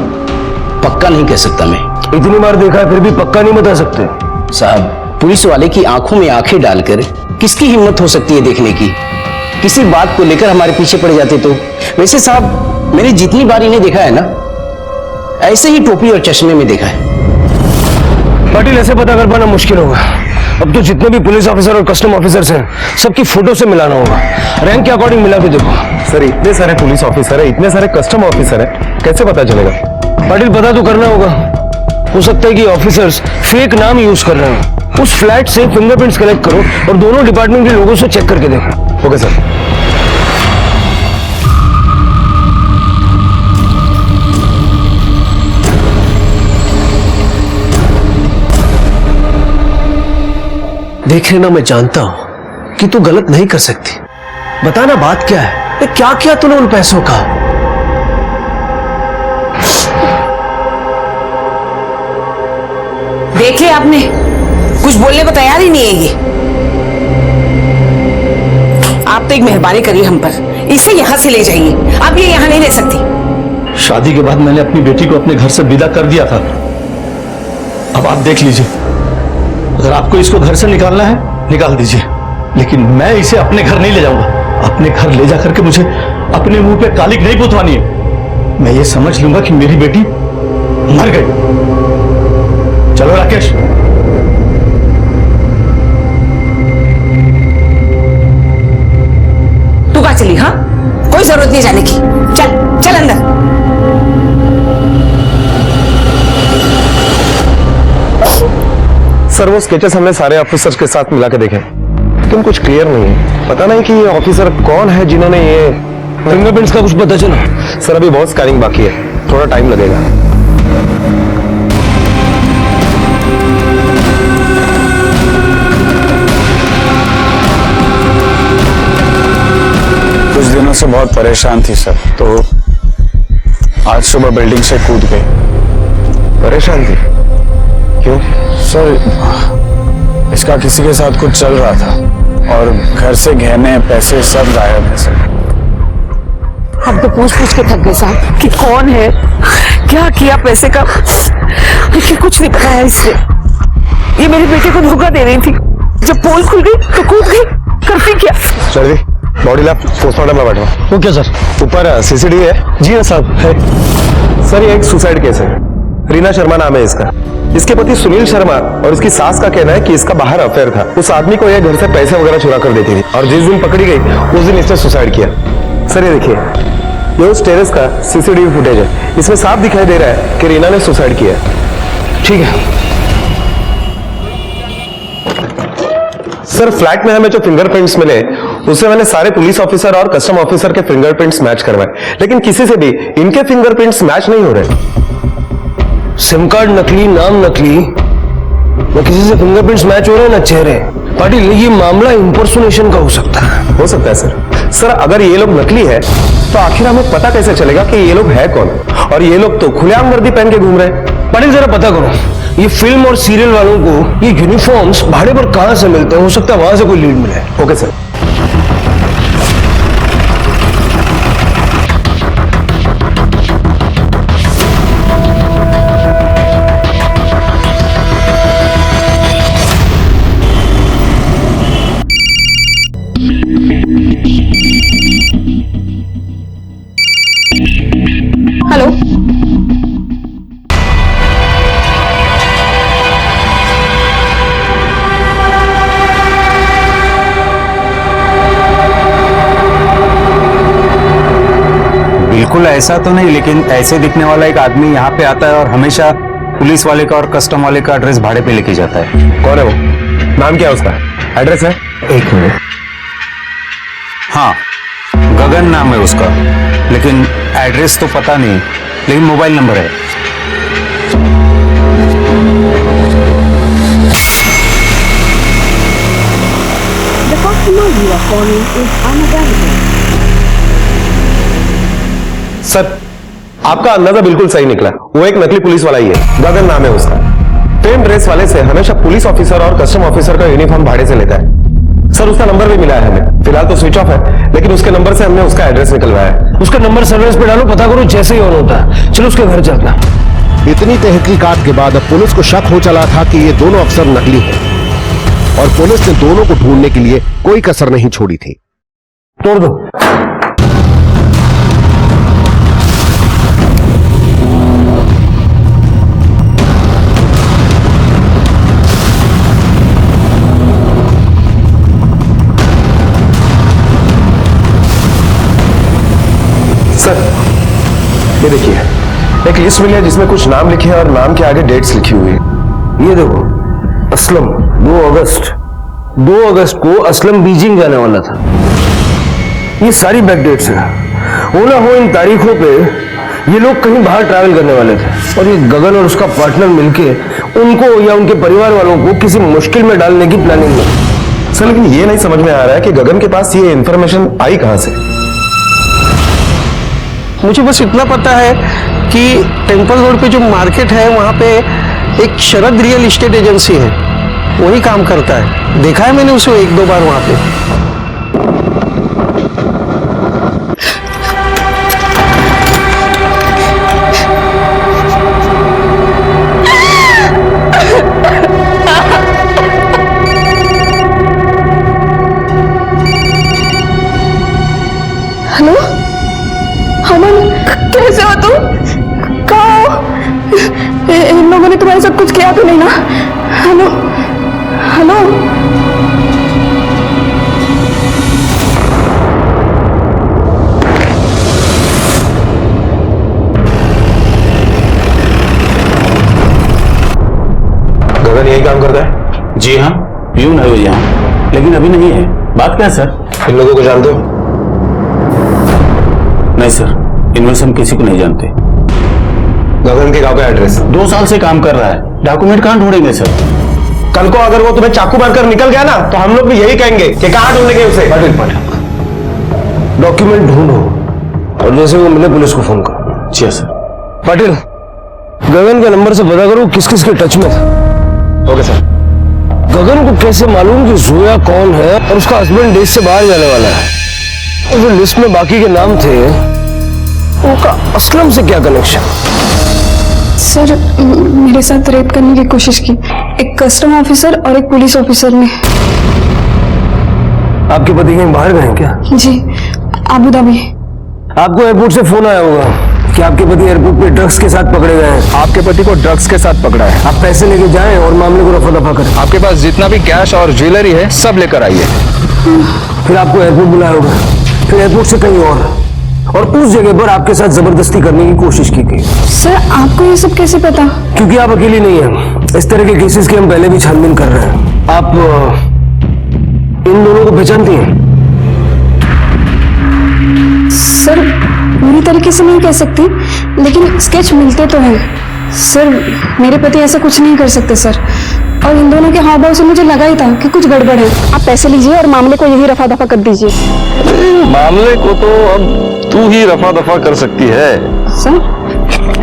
पक्का नहीं कह सकता मैं। इतनी बार देखा है फिर भी पक्का नहीं बता सकते? साहब, पुलिस वाले की आंखों में आंखें डालकर किसकी हिम्मत हो सकती है देखने की? किसी बात को लेकर हमारे पीछे पड़ जाते तो। वैसे साहब, मैंने जितनी बार इन्हें देखा है ना, ऐसे ही टोपी और चश्मे में देखा है। पाटिल, ऐसे पता कर पाना मुश्किल होगा। अब तो जितने भी पुलिस ऑफिसर और कस्टम ऑफिसर्स हैं, सबकी फोटो से मिलाना होगा। रैंक के अकॉर्डिंग मिला के देखो। सर, इतने सारे पुलिस ऑफिसर है, इतने सारे कस्टम ऑफिसर है, कैसे पता चलेगा? पाटिल, पता तो करना होगा। हो सकता है कि ऑफिसर्स फेक नाम यूज कर रहे हैं। उस फ्लैट से फिंगरप्रिंट्स कलेक्ट करो और दोनों डिपार्टमेंट के लोगों से चेक करके देखो। Okay sir. देख लेना, मैं जानता हूं कि तू गलत नहीं कर सकती। बताना बात क्या है? क्या किया तूने उन पैसों का? देख लिया आपने, कुछ बोलने को तैयार ही नहीं है ये। आप तो एक मेहरबानी करिए हम पर, इसे यहां से ले जाइए। अब ये यहां नहीं रह सकती। शादी के बाद मैंने अपनी बेटी को अपने घर से विदा कर दिया था। अब आप देख लीजिए, अगर आपको इसको घर से निकालना है निकाल दीजिए, लेकिन मैं इसे अपने घर नहीं ले जाऊंगा। अपने घर ले जाकर के मुझे अपने मुंह पे कालिक नहीं पुतवानी है। मैं ये समझ लूंगा कि मेरी बेटी मर गई। चलो राकेश। तू कहाँ चली? हाँ, कोई जरूरत नहीं जाने की। चल चल अंदर। सर वो स्केचेस हमने सारे ऑफिसर्स के साथ मिला के देखे, लेकिन कुछ क्लियर नहीं है। पता नहीं कि ये ऑफिसर कौन है जिन्होंने ये फिंगरप्रिंट्स का कुछ पता चला? सर अभी बहुत स्कैनिंग बाकी है, थोड़ा टाइम लगेगा। कुछ दिनों से बहुत परेशान थी सर, तो आज सुबह बिल्डिंग से कूद गई। परेशान थी? क्यों? सर इसका किसी के साथ कुछ चल रहा था और घर से गहने पैसे सब गायब है सर। हम तो पूछ पूछ के थक गए साहब कि कौन है, क्या किया पैसे का, लेकिन कुछ नहीं बताया इसने। ये मेरे बेटे को धोखा दे रही थी, जब पोल खुल गई तो कूद गई, करती क्या? चल बॉडी लैब पोस्टमार्टम में बैठो। Okay sir. ऊपर सीसीटीवी है? जी हाँ साहब है। सर ये एक सुसाइड केस है, रीना शर्मा नाम है इसका। इसके पति सुनील शर्मा और इसकी सास का कहना है कि इसका बाहर अफेयर था। उस आदमी को यह घर से पैसे वगैरह चुरा कर देती थी और जिस दिन पकड़ी गई उस दिन इसने सुसाइड किया। सर ये देखिए, ये उस टेरेस का सीसीटीवी फुटेज है, इसमें साफ दिखाई दे रहा है कि रीना ने सुसाइड किया। ठीक है सर, फ्लैट में हमें जो फिंगरप्रिंट्स मिले उससे मैंने सारे पुलिस ऑफिसर और कस्टम ऑफिसर के फिंगरप्रिंट्स मैच करवाए, लेकिन किसी से भी इनके फिंगरप्रिंट्स मैच नहीं हो रहे। सिम कार्ड नकली, नाम नकली, न किसी से फिंगरप्रिंट्स मैच हो रहे हैं न चेहरे। पाटिल ये मामला इंपर्सोनेशन का हो सकता है। हो सकता है सर। सर अगर ये लोग नकली है तो आखिर हमें पता कैसे चलेगा कि ये लोग है कौन? और ये लोग तो खुलेआम वर्दी पहन के घूम रहे हैं। पाटिल जरा पता करो, ये फिल्म और सीरियल वालों को ये यूनिफॉर्म्स भाड़े पर कहां से मिलते हैं? हो सकता है वहां से कोई लीड मिले। Okay sir. हेलो, बिल्कुल ऐसा तो नहीं, लेकिन ऐसे दिखने वाला एक आदमी यहाँ पे आता है और हमेशा पुलिस वाले का और कस्टम वाले का एड्रेस भाड़े पे लेके जाता है। कौन है वो? नाम क्या है उसका? एड्रेस है? एक मिनट। हाँ, गगन नाम है उसका, लेकिन एड्रेस तो पता नहीं, लेकिन मोबाइल नंबर है। The customer you are calling is unavailable. Sir आपका अंदाजा बिल्कुल सही निकला, वो एक नकली पुलिस वाला ही है। गगन नाम है उसका। फेम ड्रेस वाले से हमेशा पुलिस ऑफिसर और कस्टम ऑफिसर का यूनिफॉर्म भाड़े से लेता है। सर उसका नंबर भी मिला है हमें, फिलहाल तो स्विच ऑफ है, लेकिन उसके नंबर से हमने उसका एड्रेस निकलवाया है। उसका नंबर सर्विस पे डालो, पता करो जैसे ही ऑन होता है। चलो उसके घर चलना। इतनी तहकीकात के बाद अब पुलिस को शक हो चला था कि ये दोनों अफसर नकली हैं और पुलिस ने दोनों को ढूंढने के लिए कोई कसर नहीं छोड़ी थी। तोड़ दो। सर ये देखिए, एक लिस्ट मिली है जिसमें कुछ नाम लिखे हैं और नाम के आगे डेट्स लिखी हुई है। ये देखो, असलम 2 अगस्त को असलम बीजिंग जाने वाला था। ये सारी बैक डेट्स हैं। हो ना हो इन तारीखों पे ये लोग कहीं बाहर ट्रैवल करने वाले थे और ये गगन और उसका पार्टनर मिलके उनको या उनके परिवार वालों को किसी मुश्किल में डालने की प्लानिंग में। सर लेकिन ये नहीं समझ में आ रहा है कि गगन के पास ये इंफॉर्मेशन आई कहां से? मुझे बस इतना पता है कि टेम्पल रोड पे जो मार्केट है वहाँ पे एक शरद रियल एस्टेट एजेंसी है, वही काम करता है। देखा है मैंने उसे 1-2 बार वहाँ पे। हेलो अमन, कैसे हो तुम? कहाँ हो? इन लोगों ने तुम्हारे साथ कुछ किया तो नहीं ना? हेलो हेलो, गगन यही काम करता है? पियून है वो यहाँ, लेकिन अभी नहीं है। बात क्या है सर? इन लोगों को जानते हो? नहीं सर, इनमें से हम किसी को नहीं जानते। गगन के गांव का एड्रेस 2 साल से काम कर रहा है, डॉक्यूमेंट कहाँ ढूंढेंगे सर? कल को अगर वो तुम्हें चाकू मारकर निकल गया ना तो हम लोग भी यही कहेंगे कि कहाँ ढूंढेंगे उसे। पाटिल डॉक्यूमेंट ढूंढो और जैसे वो मिले पुलिस को फोन करो। जी सर। पाटिल गगन के नंबर से पता करो किस किस के टच में था। Okay sir. गगन को कैसे मालूम कि जोया कौन है और उसका हस्बैंड देश से बाहर जाने वाला है, और जो लिस्ट में बाकी के नाम थे उनका असलम से क्या कनेक्शन? सर मेरे साथ रेप करने की कोशिश की एक कस्टम ऑफिसर और एक पुलिस ऑफिसर ने। आपके पति कहीं बाहर गए क्या? जी, अबू धाबी। आपको एयरपोर्ट से फोन आया होगा कि आपके पति एयरपोर्ट पे ड्रग्स के साथ पकड़े गए हैं। आपके पति को ड्रग्स के साथ पकड़ा है। आप पैसे लेके जाएं और मामले को रफा दफा करें। आपके पास जितना भी कैश और ज्वेलरी है सब लेकर आइए। फिर आपको एयरपोर्ट बुलाया होगा, फिर एयरपोर्ट से कहीं और उस जगह पर आपके साथ जबरदस्ती करने की कोशिश की गई। सर आपको ये सब कैसे पता? क्योंकि आप अकेली नहीं हैं, इस तरह के केसेस की हम पहले भी छानबीन कर रहे हैं। आप इन दोनों को पहचानती हैं? सर पूरी तरीके से नहीं कह सकती, लेकिन स्केच मिलते तो हैं। सर मेरे पति ऐसा कुछ नहीं कर सकते सर, और इन दोनों के हाव भाव से मुझे लगा ही था कि कुछ गड़बड़ है। आप पैसे लीजिए और मामले को यही रफा दफा कर दीजिए। मामले को तो अब तू ही रफा दफा कर सकती है। सर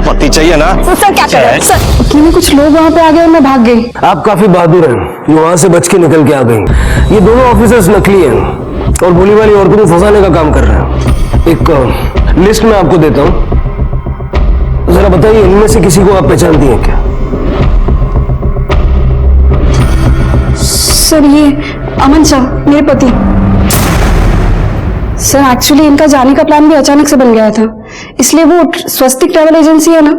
पति चाहिए ना? सर क्या कर रहे हैं? सर कि कुछ लोग वहाँ पे आ गए और मैं भाग गई। आप काफी बहादुर हैं, ये वहां से बच के निकल के आ गई। ये दोनों ऑफिसर्स नकली हैं और भोली वाली औरतों को फंसाने का काम कर रहे हैं। एक लिस्ट में आपको देता हूं, जरा बताइए इनमें से किसी को आप पहचानती हैं क्या? सर ये अमन शाह मेरे पति। सर एक्चुअली इनका जाने का प्लान भी अचानक से बन गया था, इसलिए वो स्वस्तिक ट्रैवल एजेंसी है ना,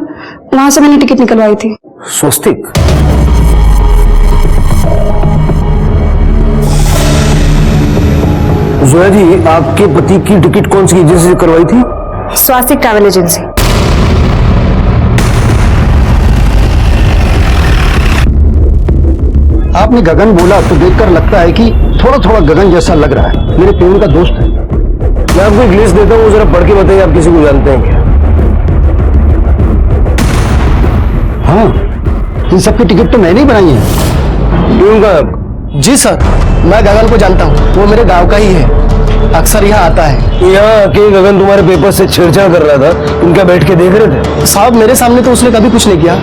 वहां से मैंने टिकट निकलवाई थी। स्वस्तिक? जोया जी, आपके पति की टिकट कौन सी एजेंसी से करवाई थी? स्वस्तिक ट्रैवल एजेंसी। आपने गगन बोला तो देखकर लगता है कि थोड़ा थोड़ा गगन जैसा लग रहा है। मेरे पियून का दोस्त है। मैं आपको एक लिस्ट देता हूँ, जरा पढ़ के बताइए आप किसी को जानते हैं क्या? हाँ, इन सबकी टिकट तो मैंने ही बनाई है। पियून का? जी सर, मैं गगन को जानता हूँ, वो मेरे गांव का ही है, अक्सर यहाँ आता है। यहाँ आके गगन तुम्हारे पेपर से छेड़छाड़ कर रहा था, तुम क्या बैठ के देख रहे थे? साहब मेरे सामने तो उसने कभी कुछ नहीं किया।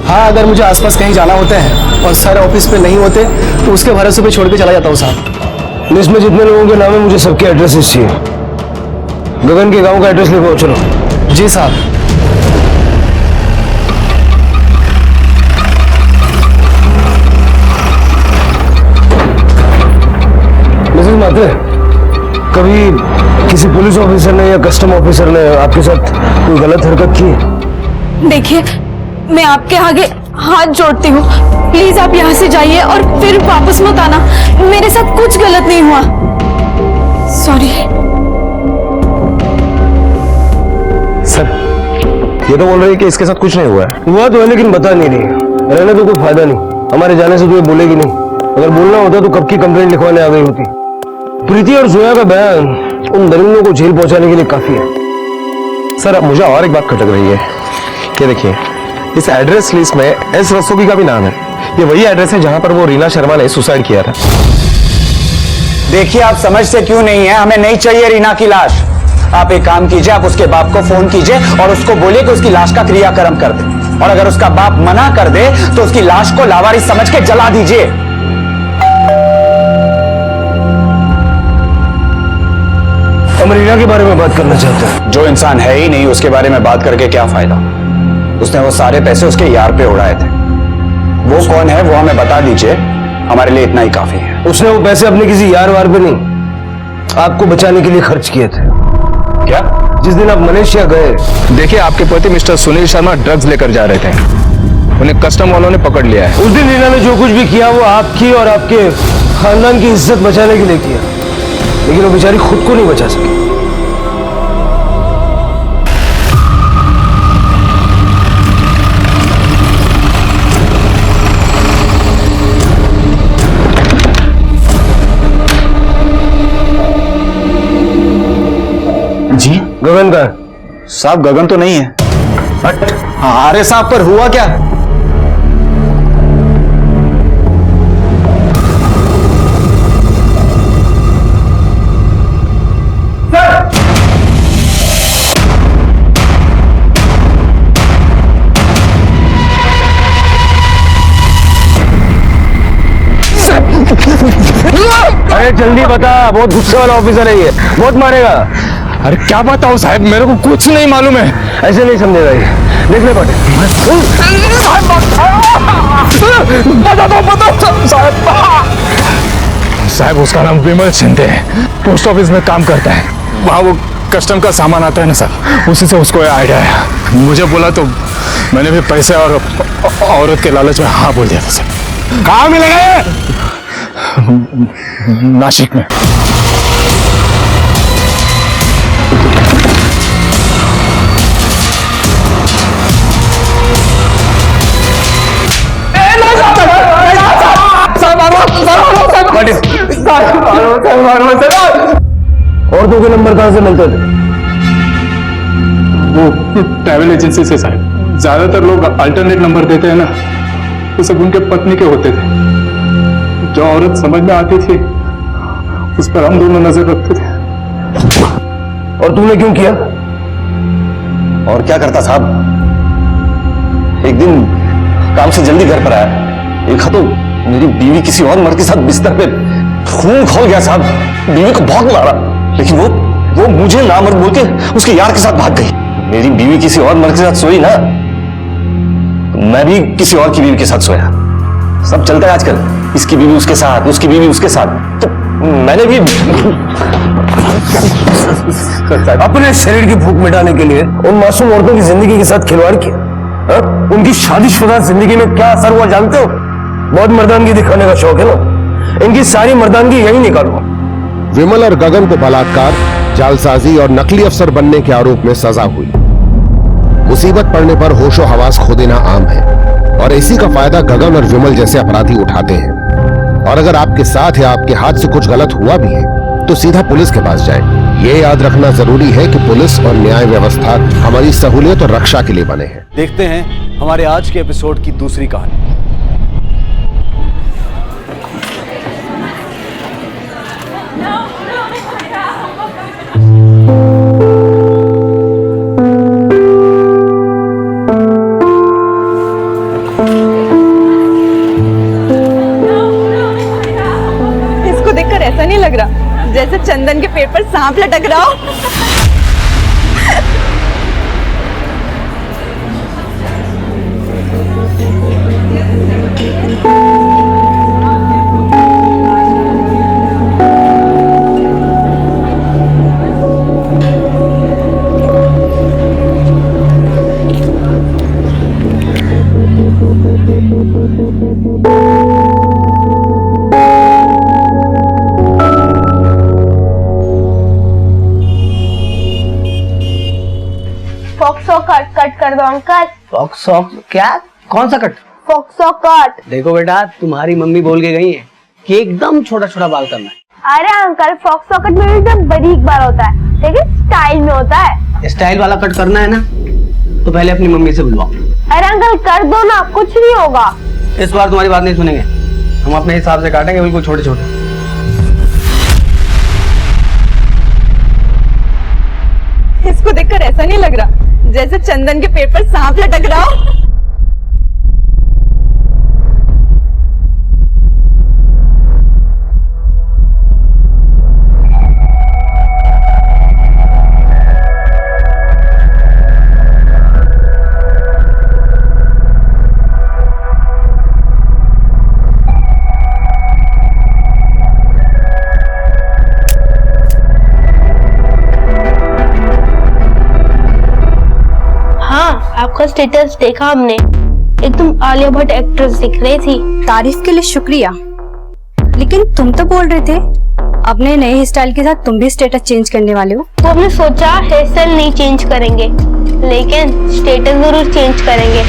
हाँ, अगर मुझे आसपास कहीं जाना होता है और सर ऑफिस पे नहीं होते तो उसके भरोसे पे छोड़ के चला जाता हूँ साहब। लिस्ट में जितने लोगों के नाम है मुझे सबके एड्रेसेस चाहिए। गगन के गांव का एड्रेस लिखो। चलो। जी साहब। मिसेस मात्रे, कभी किसी पुलिस ऑफिसर ने या कस्टम ऑफिसर ने आपके साथ कोई गलत हरकत की? देखिए मैं आपके आगे हाथ जोड़ती हूँ, प्लीज आप यहाँ से जाइए और फिर वापस मत आना। मेरे साथ कुछ गलत नहीं हुआ। सॉरी। सर ये तो बोल रही है कि इसके साथ कुछ नहीं हुआ है। हुआ तो है लेकिन बता नहीं रही। रहने तो कोई फायदा नहीं, हमारे जाने से तो ये बोलेगी नहीं। अगर बोलना होता तो कब की कंप्लेंट लिखवाने आ गई होती। प्रीति और जोया का बयान उन दरिंदों को जेल पहुंचाने के लिए काफी है। सर अब मुझे और एक बात खटक रही है। ये देखिए, इस एड्रेस लिस्ट में एस रस्तोगी का भी नाम है। ये वही एड्रेस है जहां पर वो रीना शर्मा ने सुसाइड किया था। देखिए आप समझते क्यों नहीं है, हमें नहीं चाहिए रीना की लाश। आप एक काम कीजिए, आप उसके बाप को फोन कीजिए और उसको बोलिए कि उसकी लाश का क्रियाक्रम कर दे, और अगर उसका बाप मना कर दे तो उसकी लाश को लावारिस समझ के जला दीजिए। हम रीना के बारे में बात करना चाहते हैं। जो इंसान है ही नहीं उसके बारे में बात करके क्या फायदा। उसने वो सारे पैसे उसके यार पे उड़ाए थे। वो कौन है वो हमें बता दीजिए, हमारे लिए इतना ही काफी है। उसने वो पैसे अपने किसी यार वार पे नहीं, आपको बचाने के लिए खर्च किए थे। क्या? जिस दिन आप मलेशिया गए। देखिए आपके पति मिस्टर सुनील शर्मा ड्रग्स लेकर जा रहे थे, उन्हें कस्टम वालों ने पकड़ लिया है। उस दिन रीना ने जो कुछ भी किया वो आपकी और आपके खानदान की इज्जत बचाने के लिए किया, लेकिन वो बेचारी खुद को नहीं बचा सकी। जी गगन का? साहब गगन तो नहीं है। हाँ, अरे साहब पर हुआ क्या? अरे जल्दी बता, बहुत गुस्से वाला ऑफिसर है ये, बहुत मारेगा। अरे क्या बताऊं साहब, मेरे को कुछ नहीं मालूम है। ऐसे नहीं समझेगा ये, देख ले पाटे। साहब उसका नाम विमल शिंदे है, पोस्ट ऑफिस में काम करता है। वहाँ वो कस्टम का सामान आता है ना सर, उसी से उसको आइडिया है। मुझे बोला तो मैंने भी पैसे और औरत के लालच में हाँ बोल दिया था सर। कहाँ मिलेगा ये? नासिक में। औरतों के नंबर कहां से मिलते थे? वो ट्रैवल एजेंसी से साहब, ज्यादातर लोग अल्टरनेट नंबर देते हैं ना, तो सब उनके पत्नी के होते थे। जो औरत समझ में आती थी उस पर हम दोनों नजर रखते थे। और तुमने क्यों किया? और क्या करता साहब, एक दिन काम से जल्दी घर पर आया, देखा तो मेरी बीवी किसी और मर्द के साथ बिस्तर पे खून खोल गया साहब। बीवी को बहुत मारा, लेकिन वो मुझे नामर्द बोल के उसके यार के साथ भाग गई। मेरी बीवी किसी और मर्द के साथ सोई ना, तो मैं भी किसी और की बीवी के साथ सोया। सब चलता है आजकल, इसकी बीवी उसके साथ, उसकी बीवी उसके साथ। तो मैंने भी अपने शरीर की भूख मिटाने के लिए उन मासूम औरतों की जिंदगी के साथ खिलवाड़ किया। हा? उनकी शादीशुदा जिंदगी में क्या असर हुआ जानते हो? बहुत मर्दानगी दिखाने का शौक है ना, इनकी सारी मर्दानगी यही निकालो। विमल और गगन को बलात्कार, जालसाजी और नकली अफसर बनने के आरोप में सजा हुई। मुसीबत पड़ने पर होशो हवास खो देना आम है, और इसी का फायदा गगन और विमल जैसे अपराधी उठाते हैं। और अगर आपके साथ या आपके हाथ से कुछ गलत हुआ भी है तो सीधा पुलिस के पास जाएं। ये याद रखना जरूरी है कि पुलिस और न्याय व्यवस्था हमारी सहूलियत और रक्षा के लिए बने हैं। देखते हैं हमारे आज के एपिसोड की दूसरी कहानी। इसको देखकर ऐसा नहीं लग रहा जैसे चंदन के पेट पर सांप लटक रहा हो? फोक्सो कट कर दो अंकल। फोक्सो क्या? कौन सा कट? फोक्सो कट। देखो बेटा, तुम्हारी मम्मी बोल के गई है कि एकदम छोटा छोटा बाल करना है। अरे अंकल, फोक्सो कट में एकदम बारीक बाल होता है, लेकिन स्टाइल में होता है। स्टाइल वाला कट करना है ना, तो पहले अपनी मम्मी से बुलवाओ। अरे अंकल कर दो ना, कुछ नहीं होगा। इस बार तुम्हारी बात नहीं सुनेंगे, हम अपने हिसाब से काटेंगे, बिल्कुल छोटे छोटे। इसको देखकर ऐसा नहीं लग रहा जैसे चंदन के पेट पर सांप लटक रहा हो? आपका स्टेटस देखा हमने, एकदम आलिया भट्ट एक्ट्रेस दिख रही थी। तारीफ के लिए शुक्रिया, लेकिन तुम तो बोल रहे थे अपने नए हेयर स्टाइल के साथ तुम भी स्टेटस चेंज करने वाले हो। तो हमने सोचा हेयर स्टाइल नहीं चेंज करेंगे, लेकिन स्टेटस जरूर चेंज करेंगे।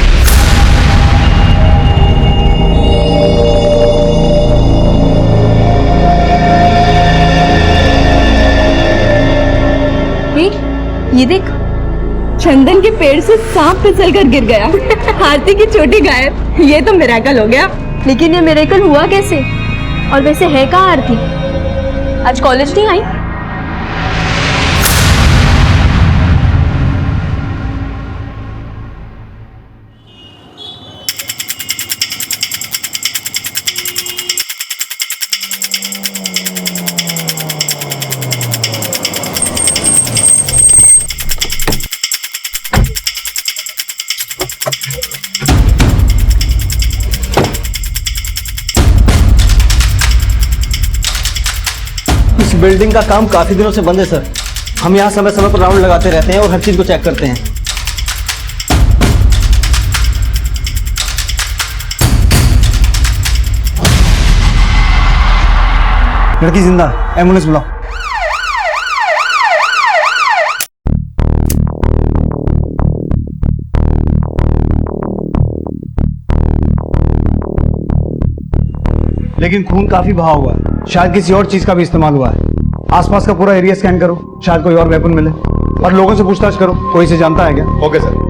ये देख, चंदन के पेड़ से सांप फिसल कर गिर गया। आरती की चोटी गायब। ये तो मिरेकल हो गया। लेकिन ये मिरेकल हुआ कैसे? और वैसे है कहाँ आरती? आज कॉलेज नहीं आई? इस बिल्डिंग का काम काफी दिनों से बंद है सर। हम यहाँ समय समय पर राउंड लगाते रहते हैं और हर चीज को चेक करते हैं। लड़की जिंदा, एम्बुलेंस बुलाओ। लेकिन खून काफी बहा हुआ है, शायद किसी और चीज का भी इस्तेमाल हुआ है। आसपास का पूरा एरिया स्कैन करो, शायद कोई और वेपन मिले। और लोगों से पूछताछ करो, कोई इसे जानता है क्या? Okay sir.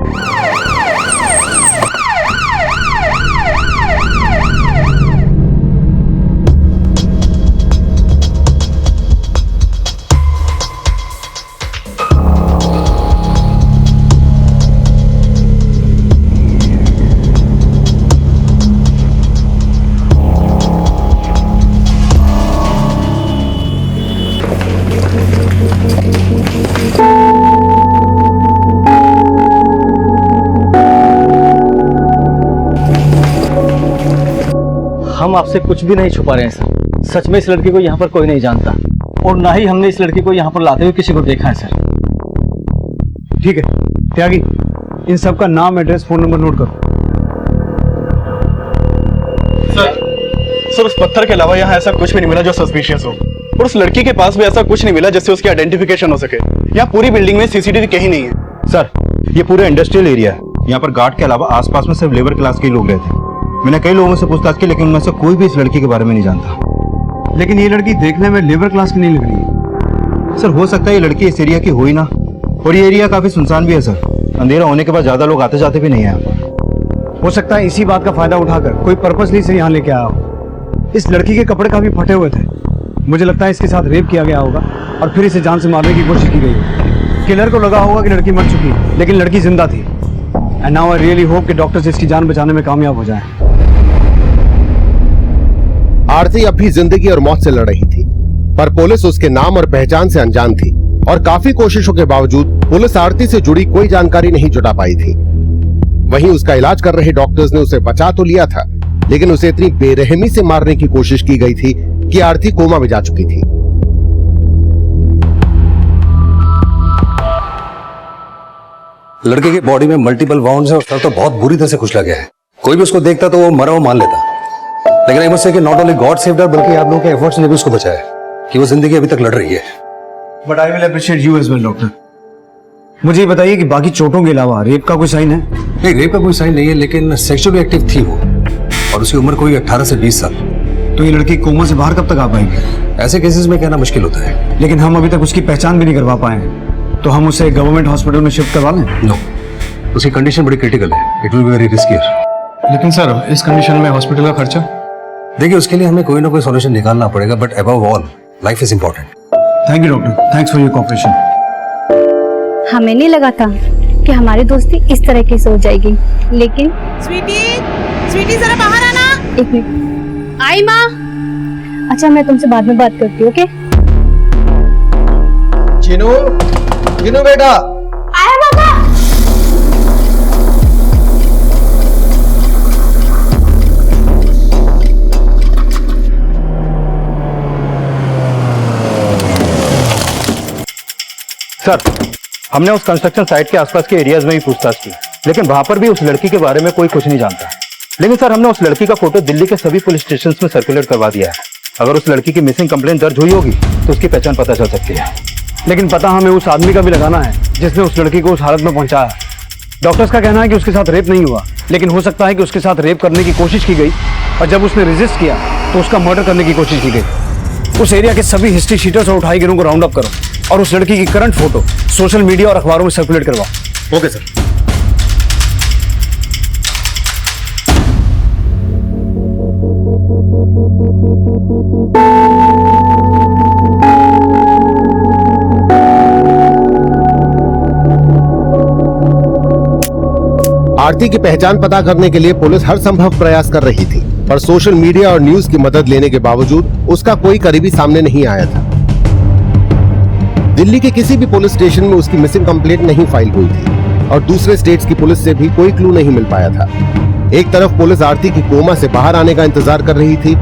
हम आपसे कुछ भी नहीं छुपा रहे हैं सर। सच में इस लड़की को यहाँ पर कोई नहीं जानता और ना ही हमने इस लड़की को यहाँ पर लाते हुए किसी को देखा है सर। ठीक है त्यागी, इन सब का नाम, एड्रेस, फोन नंबर नोट करो। सर उस पत्थर के अलावा यहाँ ऐसा कुछ भी नहीं मिला जो सस्पिशियस हो, और उस लड़की के पास भी ऐसा कुछ नहीं मिला जिससे उसकी आइडेंटिफिकेशन हो सके। यहाँ पूरी बिल्डिंग में सीसीटीवी कहीं नहीं है। सर ये पूरा इंडस्ट्रियल एरिया है, यहाँ पर गार्ड के अलावा आसपास में सिर्फ लेबर क्लास के लोग रहते हैं। मैंने कई लोगों से पूछताछ की, लेकिन उनमें से कोई भी इस लड़की के बारे में नहीं जानता। लेकिन ये लड़की देखने में लेबर क्लास की नहीं लग रही है। सर हो सकता है ये लड़की इस एरिया की हो ही ना, और ये एरिया काफी सुनसान भी है सर। अंधेरा होने के बाद ज्यादा लोग आते जाते भी नहीं है यहाँ पर। हो सकता है इसी बात का फायदा उठाकर कोई पर्पसली से यहाँ लेके आया हो। इस लड़की के कपड़े काफी फटे हुए थे, मुझे लगता है इसके साथ रेप किया गया होगा और फिर इसे जान से मारने की कोशिश की गई होगी। किलर को लगा होगा कि लड़की मर चुकी है, लेकिन लड़की जिंदा थी। And now I really hope कि डॉक्टर्स इसकी जान बचाने में कामयाब हो जाएं। आरती अब भी जिंदगी और मौत से लड़ रही थी, पर पुलिस उसके नाम और पहचान से अनजान थी और काफी कोशिशों के बावजूद पुलिस आरती से जुड़ी कोई जानकारी नहीं जुटा पाई थी। वहीं उसका इलाज कर रहे डॉक्टर्स ने उसे बचा तो लिया था, लेकिन उसे इतनी बेरहमी से मारने की कोशिश की गई थी कि आरती कोमा में जा चुकी थी। लड़के की बॉडी में मल्टीपल वाउंड्स है और सर तो बहुत बुरी तरह से कुचला गया है। कोई भी उसको देखता तो वो मरा हुआ मान लेता, लेकिन आई मस्ट से कि नॉट ओनली गॉड सेव्ड हर, बल्कि आप लोगों के एफर्ट्स ने भी उसको बचाया कि वो जिंदगी अभी तक लड़ रही है। But I will appreciate you as well doctor. मुझे ये बताइए कि बाकी चोटों के अलावा रेप का कोई साइन है? नहीं, रेप का कोई साइन नहीं है, लेकिन सेक्सुअली एक्टिव थी वो और उसकी उम्र कोई 18 से 20 साल। तो ये लड़की कोमा से बाहर कब तक आ पाएगी? ऐसे केसेस में कहना मुश्किल होता है। लेकिन हम अभी तक उसकी पहचान भी नहीं करवा पाए हैं, तो हम उसे गवर्नमेंट हॉस्पिटल में शिफ्ट करवा लें? नो, उसकी कंडीशन बड़ी क्रिटिकल है, it will be very riskier. लेकिन सर इस कंडीशन में हॉस्पिटल का खर्चा? देखिए उसके लिए हमें कोई ना कोई सॉल्यूशन निकालना पड़ेगा, but above all life is important. Thank you doctor, thanks for your cooperation. हमें नहीं लगा था कि हमारी दोस्ती इस तरह की हो जाएगी, लेकिन स्वीटी जरा बाहर आना। एक मिनट। आई माँ। अच्छा मैं तुमसे बाद में बात करती हूँ, ओके? जिनू बेटा। आया पापा। सर हमने उस कंस्ट्रक्शन साइट के आसपास के एरियाज में भी पूछताछ की, लेकिन वहां पर भी उस लड़की के बारे में कोई कुछ नहीं जानता। लेकिन सर हमने उस लड़की का फोटो दिल्ली के सभी पुलिस स्टेशंस में सर्कुलेट करवा दिया है। अगर उस लड़की की मिसिंग कंप्लेंट दर्ज हुई होगी तो उसकी पहचान पता चल सकती है। लेकिन पता हमें उस आदमी का भी लगाना है जिसने उस लड़की को उस हालत में पहुंचाया। डॉक्टर्स का कहना है कि उसके साथ रेप नहीं हुआ, लेकिन हो सकता है कि उसके साथ रेप करने की कोशिश की गई और जब उसने रेजिस्ट किया तो उसका मर्डर करने की कोशिश की गई। उस एरिया के सभी हिस्ट्री शीटर्स और उठाई गिरों को राउंड अप करो और उस लड़की की करंट फोटो सोशल मीडिया और अखबारों में सर्कुलेट करवाओ। Okay sir. आरती की पहचान पता करने के लिए पुलिस हर संभव प्रयास कर रही थी, पर सोशल मीडिया और न्यूज की मदद लेने के बावजूद उसका कोई करीबी सामने नहीं आया था। दिल्ली के किसी भी पुलिस स्टेशन में उसकी मिसिंग कंप्लेंट नहीं फाइल हुई थी और दूसरे स्टेट्स की पुलिस से भी कोई क्लू नहीं मिल पाया था। एक तरफ पुलिस आरती की कोमा से बाहर आने का इंतजार कर रही थी,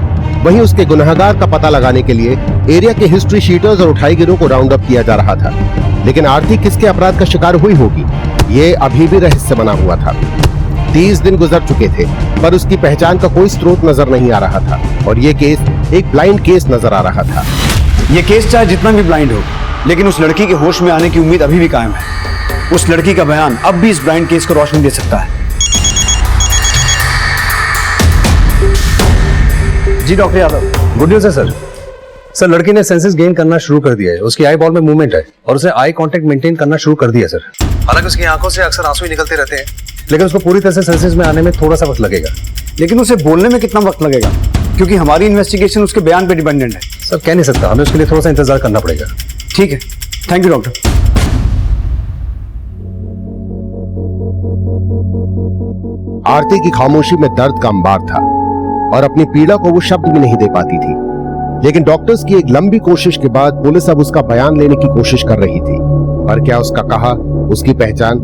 वहीं उसके गुनहगार का पता लगाने के लिए एरिया के हिस्ट्री शीटर्स और उठाईगिरों को राउंड अप किया जा रहा था। लेकिन आरती किसके अपराध का शिकार हुई होगी, ये अभी भी रहस्य बना हुआ था। 30 दिन गुजर चुके थे, पर उसकी पहचान का कोई स्रोत नजर नहीं आ रहा था और ये केस एक ब्लाइंड केस नजर आ रहा था। ये केस चाहे जितना भी ब्लाइंड हो, लेकिन उस लड़की के होश में आने की उम्मीद अभी भी कायम है। उस लड़की का बयान अब भी इस ब्लाइंड केस को रोशनी दे सकता है। जी डॉक्टर यादव, गुड न्यूज है सर। सर लड़की ने सेंसेस गेन करना शुरू कर दिया है, उसकी आई बॉल में मूवमेंट है और उसे आई कांटेक्ट मेंटेन करना शुरू कर दिया सर। हालांकि उसकी आंखों से अक्सर आंसू ही निकलते रहते हैं, लेकिन उसको पूरी तरह से सेंसेस में आने में थोड़ा सा वक्त लगेगा। लेकिन उसे बोलने में कितना वक्त लगेगा, क्योंकि हमारी इन्वेस्टिगेशन उसके बयान पे डिपेंडेंट है। सर कह नहीं सकता, हमें उसके लिए थोड़ा सा इंतजार करना पड़ेगा। ठीक है, थैंक यू डॉक्टर। आरती की खामोशी में दर्द का अंबार था और अपनी पीड़ा को वो शब्द भी नहीं दे पाती थी। लेकिन डॉक्टर्स की एक लंबी कोशिश के बाद पुलिस अब उसका बयान लेने की कोशिश कर रही थी। पर क्या उसका कहा, उसकी पहचान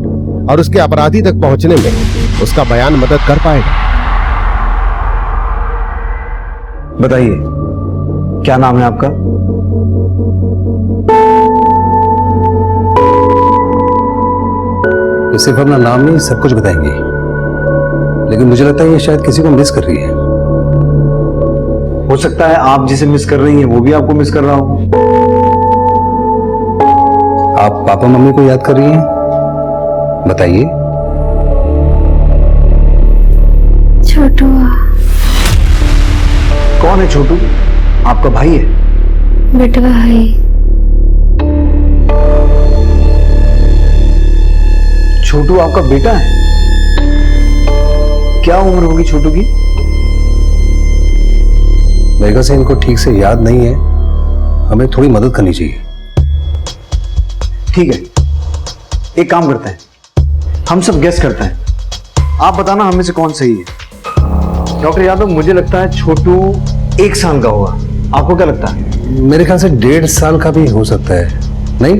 और उसके अपराधी तक पहुंचने में उसका बयान मदद कर पाएगा? बताइए, क्या नाम है आपका? ये सिर्फ अपना नाम नहीं सब कुछ बताएंगे, लेकिन मुझे लगता है ये शायद किसी को मिस कर रही है। हो सकता है आप जिसे मिस कर रही हैं वो भी आपको मिस कर रहा हो। आप पापा मम्मी को याद कर रही हैं? बताइए। छोटू। कौन है छोटू? आपका भाई है? बेटवा है। छोटू आपका बेटा है? क्या उम्र होगी छोटू की? मेरे से इनको ठीक से याद नहीं है, हमें थोड़ी मदद करनी चाहिए। ठीक है, एक काम करते हैं, हम सब गेस करते हैं, आप बताना हमें से कौन सही है। डॉक्टर यादव, मुझे लगता है छोटू 1 साल का होगा, आपको क्या लगता है? मेरे ख्याल से 1.5 साल का भी हो सकता है। नहीं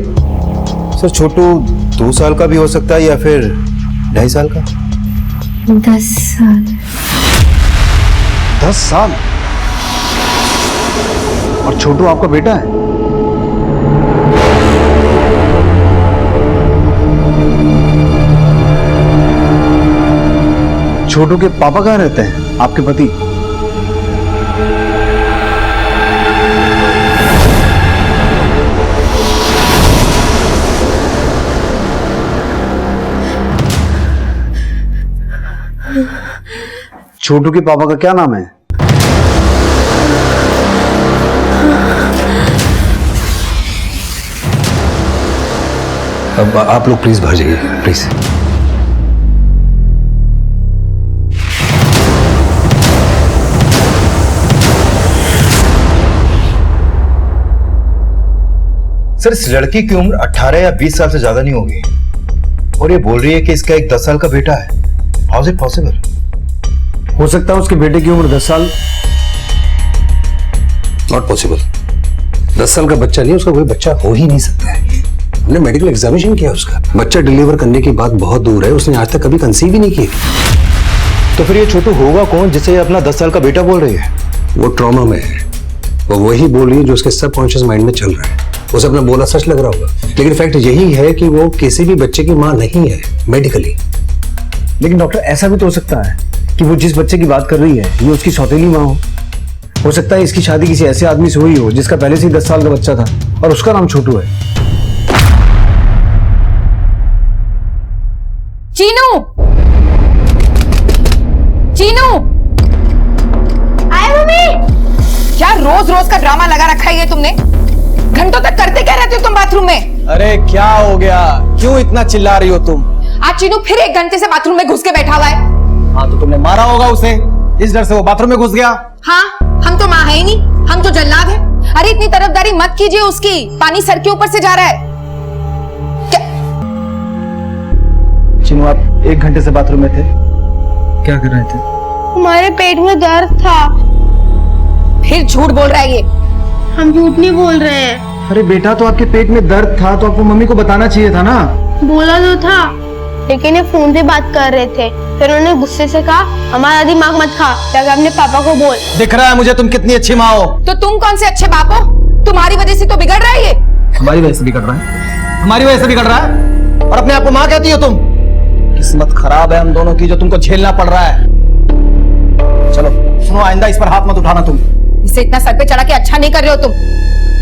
सर, छोटू 2 साल का भी हो सकता है या फिर 2.5 साल का। 10 साल। 10 साल? और छोटू आपका बेटा है? छोटू के पापा कहाँ रहते हैं, आपके पति? छोटू के पापा का क्या नाम है? अब आप लोग प्लीज बाहर जाइए, प्लीज। सर, इस लड़की की उम्र 18 या 20 साल से ज्यादा नहीं होगी और ये बोल रही है कि इसका एक 10 साल का बेटा है। How is it possible? हो सकता है उसके बेटे की उम्र 10 साल। Not possible. 10 साल का बच्चा नहीं, उसका कोई बच्चा हो ही नहीं सकता है। हमने मेडिकल एग्जामिनेशन किया उसका, बच्चा डिलीवर करने की बात बहुत दूर है, उसने आज तक कभी कंसीव ही नहीं की। तो फिर ये छोटू होगा कौन जिसे ये अपना 10 साल का बेटा बोल रही है? वो ट्रॉमा में है, वो वही बोल रही है जो उसके सबकॉन्शियस माइंड में चल रहा है। उसे अपना बोला सच लग रहा होगा, लेकिन फैक्ट यही है कि वो किसी भी बच्चे की मां नहीं है मेडिकली। लेकिन डॉक्टर, ऐसा भी तो हो सकता है कि वो जिस बच्चे की बात कर रही है ये उसकी सौतेली मां हो सकता है इसकी शादी किसी ऐसे आदमी से हुई हो जिसका पहले से ही 10 साल का बच्चा था और उसका नाम छोटू है। चीनू, चीनू, आए मम्मी। क्या रोज रोज का ड्रामा लगा रखा है ये तुमने? घंटों तक करते क्या रहते हो तुम बाथरूम में? अरे क्या हो गया, क्यों इतना चिल्ला रही हो तुम? आज चीनू फिर 1 घंटे से बाथरूम में घुस के बैठा हुआ है। हाँ तो तुमने मारा होगा उसे, इस डर से वो बाथरूम में घुस गया। हाँ, हम तो माँ है ही नहीं, हम तो जल्लाद है। अरे इतनी तरफदारी मत कीजिए उसकी, पानी सर के ऊपर से जा रहा है। चिनू आप 1 घंटे से बाथरूम में थे, क्या कर रहे थे? हमारे पेट में दर्द था। फिर झूठ बोल रहा है ये। हम झूठ नहीं बोल रहे हैं। अरे बेटा तो आपके पेट में दर्द था तो आपको मम्मी को बताना चाहिए था ना। बोला तो था, लेकिन ये फोन पे बात कर रहे थे। फिर उन्होंने गुस्से से कहा हमारा दिमाग मत खा, जाकर अपने पापा को बोल। दिख रहा है मुझे तुम कितनी अच्छी माँ हो। तो तुम कौन से अच्छे बाप हो? तुम्हारी वजह से तो बिगड़ रहा है ये। हमारी वजह से बिगड़ रहा है, हमारी वजह से बिगड़ रहा है, और अपने आप को माँ कहती हो तुम। किस्मत खराब है हम दोनों की जो तुमको झेलना पड़ रहा है। चलो सुनो, आइंदा इस पर हाथ मत उठाना तुम। इसे इतना सर पे चढ़ा के अच्छा नहीं कर रहे हो तुम,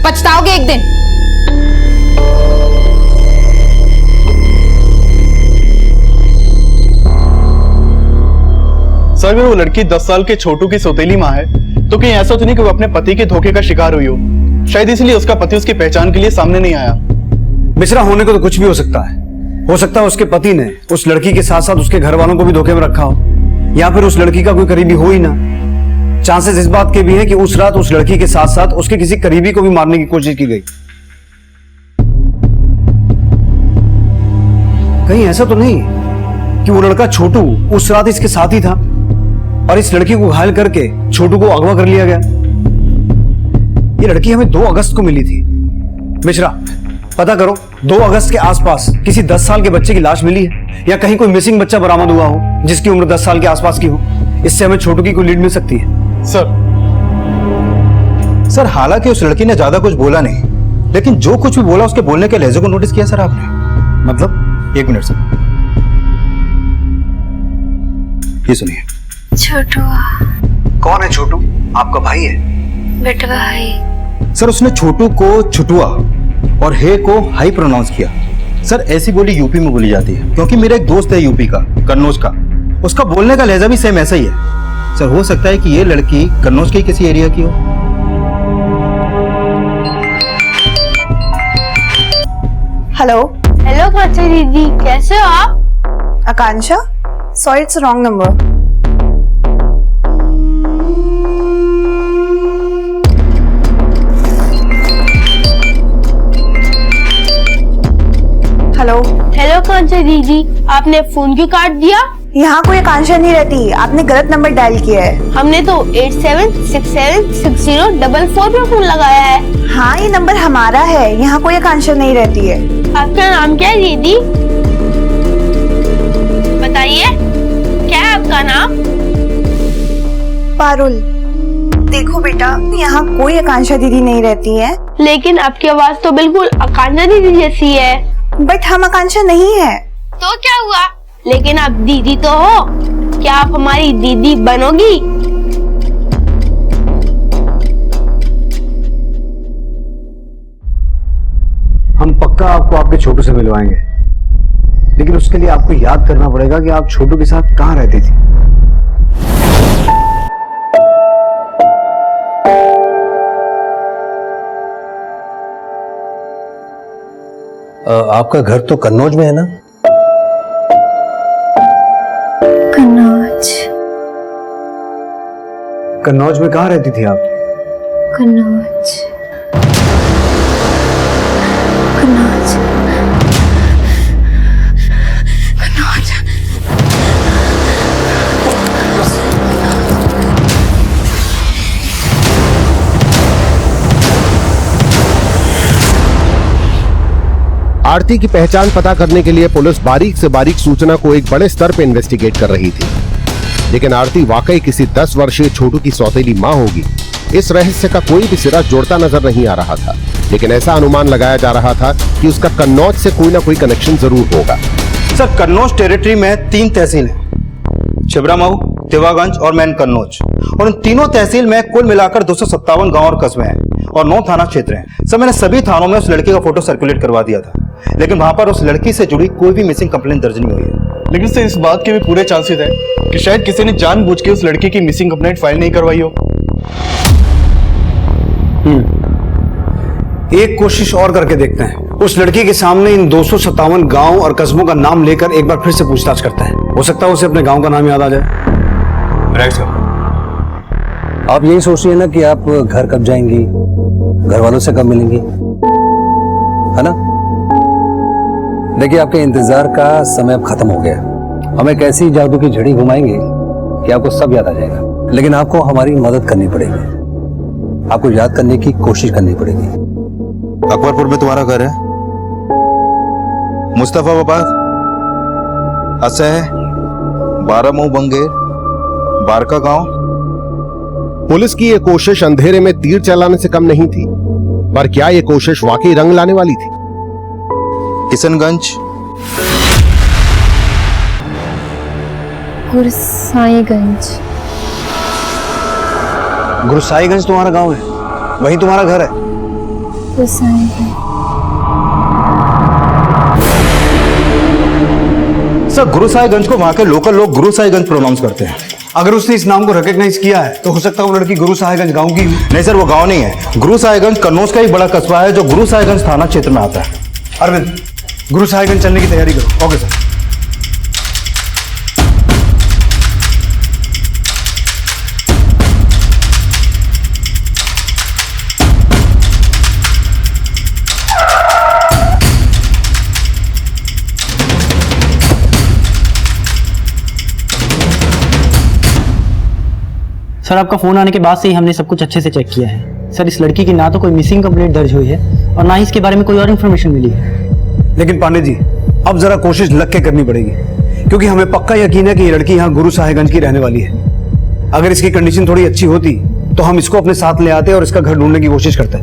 पछताओगे एक दिन। सर अगर वो लड़की 10 साल के छोटू की सौतेली माँ है तो कहीं ऐसा तो नहीं कि वो अपने पति के धोखे का शिकार हुई हो? शायद इसलिए उसका पति उसकी पहचान के लिए सामने नहीं आया। मिश्रा, होने को तो कुछ भी हो सकता है उसके पति ने उस लड़की के साथ साथ उसके घर वालों को भी धोखे में रखा हो, या फिर उस लड़की का कोई करीबी हो ही ना। चांसेस इस बात के भी है कि उस रात उस लड़की के साथ साथ उसके किसी करीबी को भी मारने की कोशिश की गई। कहीं ऐसा तो नहीं कि वो लड़का छोटू उस रात इसके साथ ही था और इस लड़की को घायल करके छोटू को अगवा कर लिया गया। ये लड़की हमें 2 अगस्त को मिली थी। मिश्रा, पता करो 2 अगस्त के आसपास किसी 10 साल के बच्चे की लाश मिली है या कहीं कोई मिसिंग बच्चा बरामद हुआ हो जिसकी उम्र 10 साल के आसपास की हो। इससे हमें छोटू की कोई लीड मिल सकती है। सर हालांकि उस लड़की ने ज्यादा कुछ बोला नहीं, लेकिन जो कुछ भी बोला उसके बोलने के लहजे को नोटिस किया सर आपने? मतलब 1 मिनट सर, ये सुनिए। छोटू। कौन है छोटू? आपका भाई है? बेटा भाई। सर उसने छोटू को छुटुआ और हे को हाई प्रोनाउंस किया। सर ऐसी बोली यूपी में बोली जाती है, क्योंकि मेरा एक दोस्त है यूपी का, कन्नौज का, उसका बोलने का लहजा भी सेम ऐसा ही है। सर हो सकता है कि ये लड़की कन्नौज के किसी एरिया की हो। हेलो। हेलो कांचा दीदी, कैसे हो आप? Akanksha, sorry it's wrong number. Hello. Hello Kancha दीदी, आपने फोन क्यों काट दिया? यहाँ कोई आकांक्षा नहीं रहती, आपने गलत नंबर डायल किया है। हमने तो 87676044 पे फोन लगाया है। हाँ ये नंबर हमारा है, यहाँ कोई आकांक्षा नहीं रहती है। आपका नाम क्या है दीदी? बताइए, क्या है आपका नाम? पारुल। देखो बेटा, यहाँ कोई आकांक्षा दीदी नहीं रहती है। लेकिन आपकी आवाज तो बिल्कुल आकांक्षा दीदी जैसी है। बट हम आकांक्षा नहीं है। तो क्या हुआ? लेकिन आप दीदी तो हो, क्या आप हमारी दीदी बनोगी? हम पक्का आपको आपके छोटू से मिलवाएंगे, लेकिन उसके लिए आपको याद करना पड़ेगा कि आप छोटू के साथ कहाँ रहती थी। आपका घर तो कन्नौज में है ना? कन्नौज। कन्नौज में कहाँ रहती थी आप? कन्नौज। कन्नौज। कन्नौज। आरती की पहचान पता करने के लिए पुलिस बारीक से बारीक सूचना को एक बड़े स्तर पर इन्वेस्टिगेट कर रही थी, लेकिन आरती वाकई किसी 10 वर्षीय छोटू की सौतेली मां होगी, इस रहस्य का कोई भी सिरा जुड़ता नजर नहीं आ रहा था। लेकिन ऐसा अनुमान लगाया जा रहा था कि उसका कन्नौज से कोई ना कोई कनेक्शन जरूर होगा। सर कन्नौज टेरिटरी में 3 तहसील है, छिबरामऊ, तिवागंज और मैन कन्नौज, और इन तीनों तहसील में कुल मिलाकर 257 गांव और कस्बे हैं और 9 थाना क्षेत्र हैं। सर मैंने सभी थानों में उस लड़की का फोटो सर्कुलेट करवा दिया था, लेकिन वहां पर उस लड़की से जुड़ी कोई भी मिसिंग कंप्लेंट दर्ज नहीं हुई है। लेकिन सर इस बात के भी पूरे चांसेस है कि शायद किसी ने जानबूझ के उस लड़की की मिसिंग कंप्लेंट फाइल नहीं करवाई हो। एक कोशिश और करके देखते हैं। उस लड़की के सामने इन 257 गांव और कस्बों का नाम लेकर एक बार फिर से पूछताछ करता है। हो सकता है उसे अपने गांव का नाम याद आ जाए। Right sir. आप यही सोच रही है ना कि आप घर कब जाएंगी, घर वालों से कब मिलेंगी, है ना? देखिए, आपके इंतजार का समय अब खत्म हो गया। हम एक ऐसी जादू की झड़ी घुमाएंगे कि आपको सब याद आ जाएगा। लेकिन आपको हमारी मदद करनी पड़ेगी, आपको याद करने की कोशिश करनी पड़ेगी। अकबरपुर में तुम्हारा घर है? मुस्तफा बाबाद, असह, 12 मुंह बंगेर, बारका गांव। पुलिस की ये कोशिश अंधेरे में तीर चलाने से कम नहीं थी, पर क्या ये कोशिश वाकई रंग लाने वाली थी? किशनगंज, गुरसाईगंज। गुरसाईगंज तुम्हारा गांव है, वही तुम्हारा घर है? गुरसाईगंज। सर, गुरुसाईगंज को वहां के लोकल लोग गुरुसाईगंज प्रोनाउंस करते हैं। अगर उसने इस नाम को रिकॉग्नाइज किया है तो हो सकता है वो लड़की गुरुसाईगंज गांव की हो। नहीं सर, वो गांव नहीं है। गुरुसाईगंज कन्नौज का एक बड़ा कस्बा है जो गुरुसाईगंज थाना क्षेत्र में आता है। अरविंद, गुरुसाईगंज चलने की तैयारी करो। Okay sir. सर, आपका फोन आने के बाद से ही हमने सब कुछ अच्छे से चेक किया है। सर, इस लड़की की ना तो कोई मिसिंग कंप्लेंट दर्ज हुई है और ना ही इसके बारे में कोई और इन्फॉर्मेशन मिली है। लेकिन पांडे जी, अब जरा कोशिश लग के करनी पड़ेगी, क्योंकि हमें पक्का यकीन है कि ये लड़की यहाँ गुरुसाईगंज की रहने वाली है। अगर इसकी कंडीशन थोड़ी अच्छी होती तो हम इसको अपने साथ ले आते और इसका घर ढूंढने की कोशिश करते।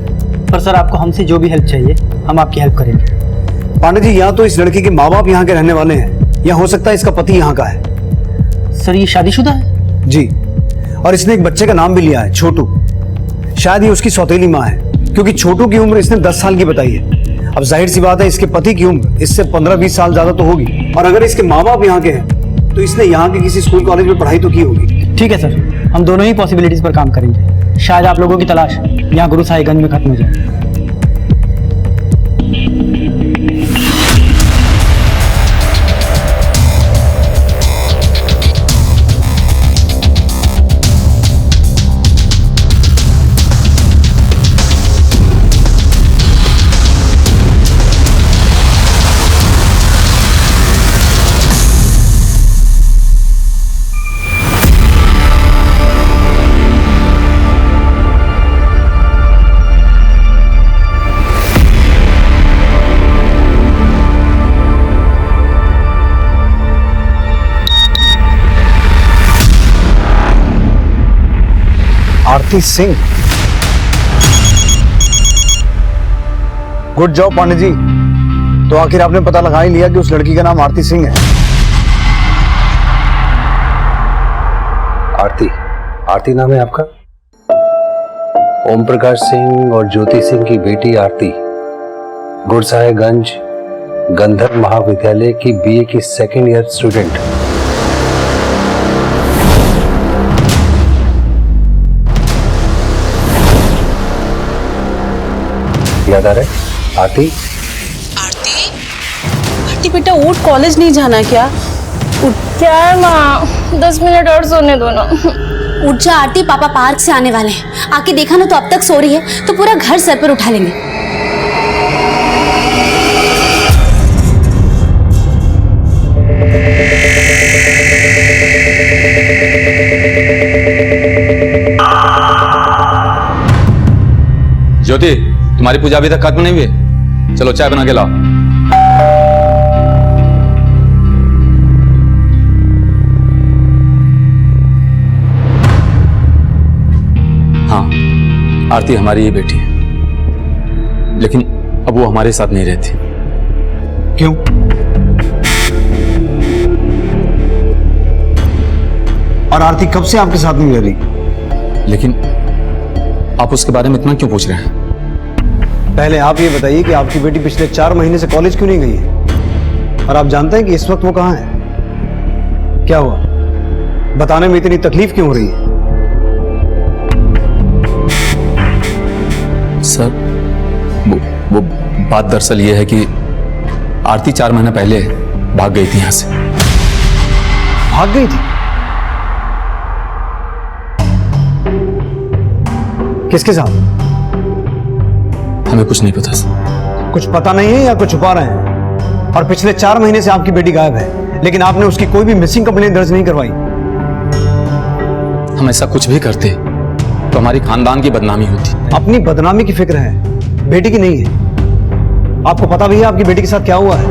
पर सर, आपको हमसे जो भी हेल्प चाहिए हम आपकी हेल्प करेंगे। पांडे जी, यहाँ तो इस लड़की के माँ बाप यहाँ के रहने वाले हैं, या हो सकता है इसका पति यहाँ का है। सर, ये शादीशुदा है? जी, और इसने एक बच्चे का नाम भी लिया है, छोटू। शायद ये उसकी सौतेली माँ है, क्योंकि छोटू की उम्र इसने 10 साल की बताई है। अब जाहिर सी बात है, इसके पति की उम्र इससे 15-20 साल ज्यादा तो होगी। और अगर इसके माँ बाप यहाँ के हैं तो इसने यहाँ के किसी स्कूल कॉलेज में पढ़ाई तो की होगी। ठीक है सर, हम दोनों ही पॉसिबिलिटीज पर काम करेंगे। शायद आप लोगों की तलाश यहाँ गुरुसाईगंज में खत्म हो जाए। आरती सिंह। Good job Pandey ji. तो आखिर आपने पता लगा ही लिया कि उस लड़की का नाम आरती सिंह है। आरती? आरती नाम है आपका? ओम प्रकाश सिंह और ज्योति सिंह की बेटी आरती गुरसाईगंज गंधर्व महाविद्यालय की बीए की सेकेंड ईयर स्टूडेंट। याद आ रहा है? आरती? आरती बेटा, उठ, कॉलेज नहीं जाना क्या? क्या है माँ, 10 मिनट और सोने दो ना। उठ जा आरती, पापा पार्क से आने वाले हैं। आके देखा ना तो अब तक सो रही है, तो पूरा घर सर पर उठा लेंगे। ज्योति, तुम्हारी पूजा अभी तक खत्म नहीं हुई? चलो चाय बना के लाओ। हाँ, आरती हमारी ही बेटी है, लेकिन अब वो हमारे साथ नहीं रहती। क्यों? और आरती कब से आपके साथ नहीं रह रही? लेकिन आप उसके बारे में इतना क्यों पूछ रहे हैं? पहले आप ये बताइए कि आपकी बेटी पिछले 4 महीने से कॉलेज क्यों नहीं गई है? और आप जानते हैं कि इस वक्त वो कहाँ है? क्या हुआ? बताने में इतनी तकलीफ क्यों हो रही है? सर, वो बात दरअसल ये है कि आरती 4 महीना पहले भाग गई थी यहां से। भाग गई थी? किसके साथ? हमें कुछ नहीं पता सर। कुछ पता नहीं है या कुछ छुपा रहे हैं? और पिछले 4 महीने से आपकी बेटी गायब है, लेकिन आपने उसकी कोई भी मिसिंग कंप्लेंट दर्ज नहीं करवाई। हम ऐसा कुछ भी करते तो हमारी खानदान की बदनामी होती। अपनी बदनामी की फिक्र है, बेटी की नहीं है। आपको पता भी है आपकी बेटी के साथ क्या हुआ है?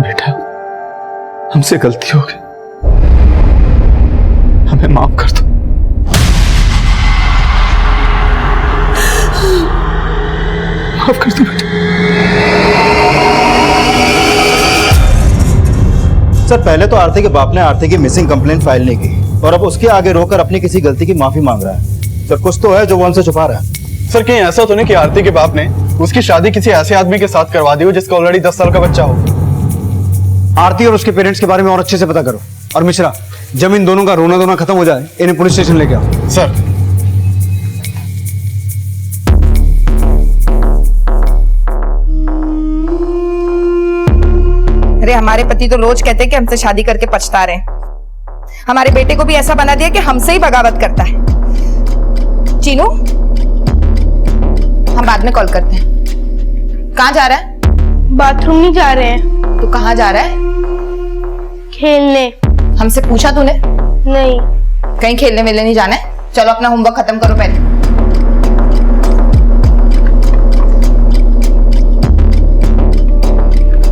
बेटा, हमसे गलती हो गई, हमें माफ कर दो। माफ कर दो बेटा। सर, पहले तो आरती के बाप ने आरती की मिसिंग कंप्लेंट फाइल नहीं की और अब उसके आगे रोकर अपनी किसी गलती की माफी मांग रहा है। सर, कुछ तो है जो वो हमसे छुपा रहा है। सर, कहीं ऐसा तो नहीं कि आरती के बाप ने उसकी शादी किसी ऐसे आदमी के साथ करवा दी हो जिसका ऑलरेडी 10 साल का बच्चा हो? आरती और उसके पेरेंट्स के बारे में और अच्छे से पता करो। और मिश्रा, जब इन दोनों का रोना धोना खत्म हो जाए, इन्हें पुलिस स्टेशन लेके आओ। सर। अरे हमारे पति तो रोज कहते हैं कि हमसे शादी करके पछता रहे हैं। हमारे बेटे को भी ऐसा बना दिया कि हमसे ही बगावत करता है। चीनू, हम बाद में कॉल करते हैं। कहाँ जा रहा है? बाथरूम नहीं जा रहे हैं। तू कहाँ जा रहा है? खेलने। हमसे पूछा तूने? नहीं। कहीं खेलने वेलने नहीं जाना है? चलो अपना होमवर्क खत्म करो पहले।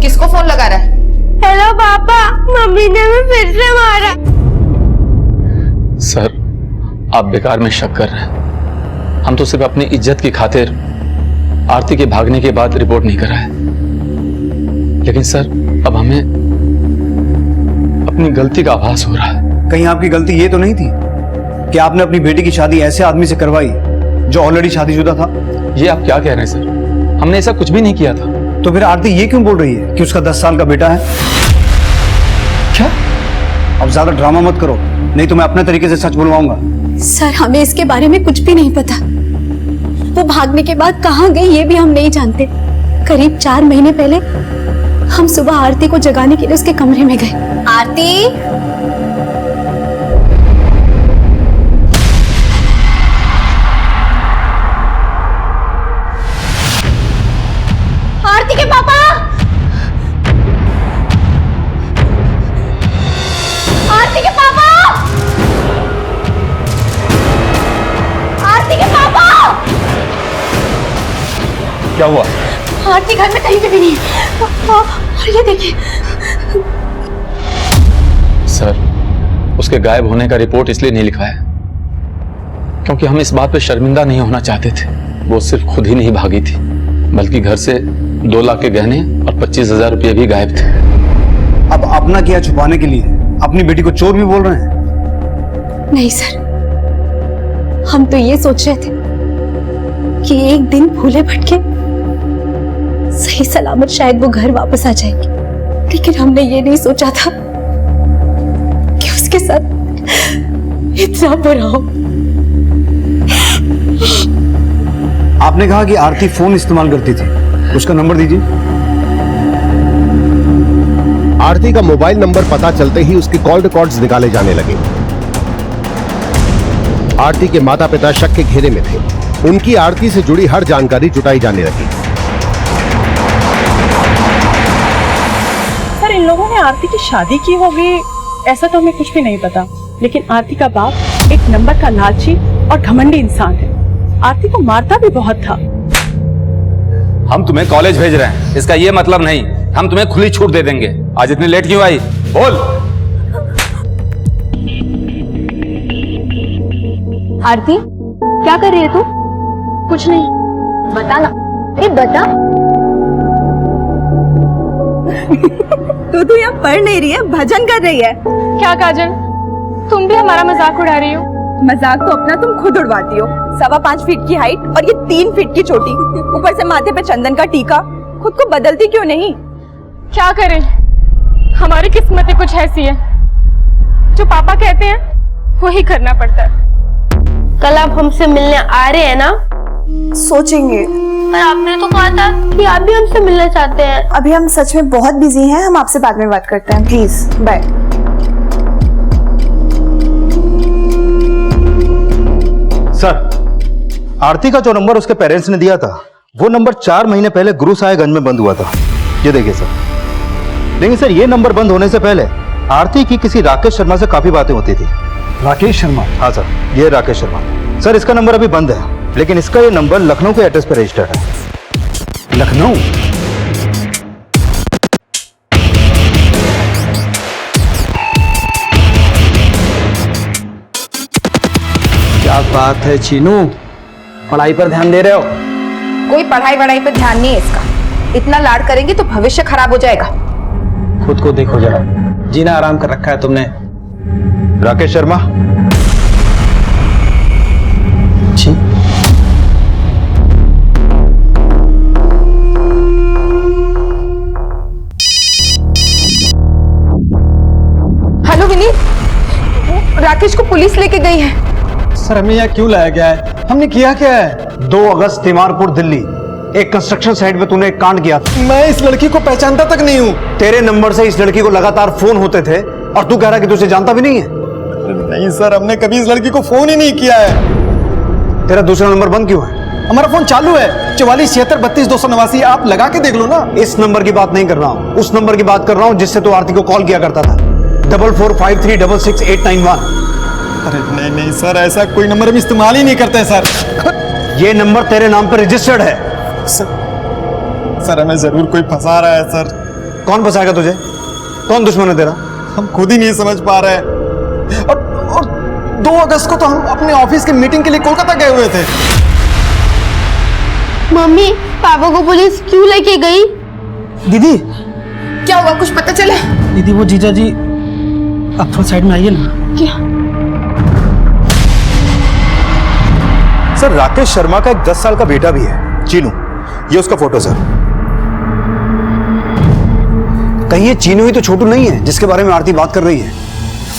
किसको फोन लगा रहा है? हेलो पापा, मम्मी ने हमें फिर से मारा। सर, आप बेकार में शक कर रहे हैं। हम तो सिर्फ अपनी इज्जत की खातिर आरती के भागने के बाद रिपोर्ट नहीं करा है। लेकिन सर, अब हमें अपनी गलती का आभास हो रहा है। कहीं आपकी गलती ये तो नहीं थी कि आपने अपनी बेटी की शादी ऐसे आदमी से करवाई जो ऑलरेडी शादीशुदा था? ये आप क्या कह रहे हैं सर? हमने ऐसा कुछ भी नहीं किया था। तो फिर आरती ये क्यों बोल रही है कि उसका 10 साल का बेटा है? क्या? अब ज्यादा ड्रामा मत करो, नहीं तो मैं अपने तरीके से सच बुलवाऊंगा। सर, हमें इसके बारे में कुछ भी नहीं पता। वो भागने के बाद कहाँ गई ये भी हम नहीं जानते। करीब 4 महीने पहले हम सुबह आरती को जगाने के लिए उसके कमरे में गए। आरती, आरती के पापा, आरती के पापा, आरती के पापा। क्या हुआ? आरती घर में कहीं पे भी नहीं है। और ये देखिए। सर, उसके गायब होने का रिपोर्ट इसलिए नहीं लिखा है क्योंकि हम इस बात पे शर्मिंदा नहीं होना चाहते थे। वो सिर्फ खुद ही नहीं भागी थी, बल्कि घर से 2 लाख के गहने और 25,000 रुपये भी गायब थे। अब अपना किया छुपाने के लिए अपनी बेटी को चोर भी बोल रहे हैं? नहीं सर, हम तो ये सोच रहे थे कि एक दिन भूले भटके सही सलामत शायद वो घर वापस आ जाएगी, लेकिन हमने ये नहीं सोचा था कि उसके साथ इतना बुरा हो। आपने कहा कि आरती फोन इस्तेमाल करती थी, उसका नंबर दीजिए। आरती का मोबाइल नंबर पता चलते ही उसके कॉल रिकॉर्ड्स निकाले जाने लगे। आरती के माता पिता शक के घेरे में थे। उनकी आरती से जुड़ी हर जानकारी जुटाई जाने लगी। सर, इन लोगों ने आरती की शादी की होगी ऐसा तो हमें कुछ भी नहीं पता, लेकिन आरती का बाप एक नंबर का लालची और घमंडी इंसान है। आरती को मारता भी बहुत था। हम तुम्हें कॉलेज भेज रहे हैं, इसका ये मतलब नहीं हम तुम्हें खुली छूट दे देंगे। आज इतनी लेट क्यों आई? बोल। आरती, क्या कर रही है तू? कुछ नहीं। बता ना। अरे बता। तू यहाँ पढ़ नहीं रही है, भजन कर रही है। क्या काजल, तुम भी हमारा मजाक उड़ा रही हो? मजाक तो अपना तुम खुद उड़वाती हो। 5.25 फीट की हाइट और ये 3 फीट की चोटी, ऊपर से माथे पे चंदन का टीका। खुद को बदलती क्यों नहीं? क्या करें, हमारी किस्मत ही कुछ ऐसी है। जो पापा कहते हैं वही करना पड़ता है। कल आप हमसे मिलने आ रहे हैं ना? सोचेंगे। पर आपने तो कहा था कि आप भी हमसे मिलना चाहते हैं। अभी हम सच में बहुत बिजी हैं, हम आपसे बाद में बात करते हैं, प्लीज बाय। सर, आरती का जो नंबर उसके पेरेंट्स ने दिया था वो नंबर 4 महीने पहले गुरु साहेबगंज में बंद हुआ था। ये देखिए सर। लेकिन सर ये नंबर बंद होने से पहले आरती की किसी राकेश शर्मा से काफी बातें होती थी। राकेश शर्मा? हाँ सर, ये राकेश शर्मा। सर इसका नंबर अभी बंद है, लेकिन इसका ये नंबर लखनऊ के एड्रेस पर रजिस्टर्ड है। लखनऊ? क्या बात है चीनू, पढ़ाई पर ध्यान दे रहे हो? कोई पढ़ाई वढ़ाई पे ध्यान नहीं है इसका। इतना लाड करेंगे तो भविष्य खराब हो जाएगा। खुद को देखो जरा, जीना आराम कर रखा है तुमने। राकेश शर्मा? जी। हेलो विनीत, राकेश को पुलिस लेके गई है। सर हमें यहाँ क्यों लाया गया है? हमने किया क्या है? 2 अगस्त तिमारपुर दिल्ली, एक कंस्ट्रक्शन साइट पे तूने एक कांड किया था। मैं इस लड़की को पहचानता तक नहीं हूँ। तेरे नंबर से इस लड़की को लगातार फोन होते थे और तू कह रहा है कि तुझे जानता भी नहीं है। नहीं सर, हमने कभी इस लड़की को फोन ही नहीं किया है। तेरा दूसरा नंबर बंद क्यों है? हमारा फोन चालू है, 4476328289। आप लगा के देख लो ना। इस नंबर की बात नहीं कर रहा हूँ, उस नंबर की बात कर रहा हूँ जिससे तू आरती को कॉल किया करता था, 4453666891। अरे नहीं नहीं सर, ऐसा कोई नंबर हम इस्तेमाल ही नहीं करते हैं सर। ये नंबर तेरे नाम पर रजिस्टर्ड है। सर हमें जरूर कोई फंसा रहा है सर। कौन फंसाएगा तुझे? कौन दुश्मन है तेरा? हम खुद ही नहीं समझ पा रहे हैं। और 2 अगस्त को तो हम अपने ऑफिस की मीटिंग के लिए कोलकाता गए हुए थे। मम्मी, पापा को पुलिस क्यों लेके गई? दीदी क्या हुआ, कुछ पता चला? दीदी वो जीजा जी, आप थोड़ा साइड में आइए ना। क्या? सर राकेश शर्मा का एक 10 साल का बेटा भी है, चीनू। ये उसका फोटो सर। कहीं ये चीनू ही तो छोटू नहीं है जिसके बारे में आरती बात कर रही है?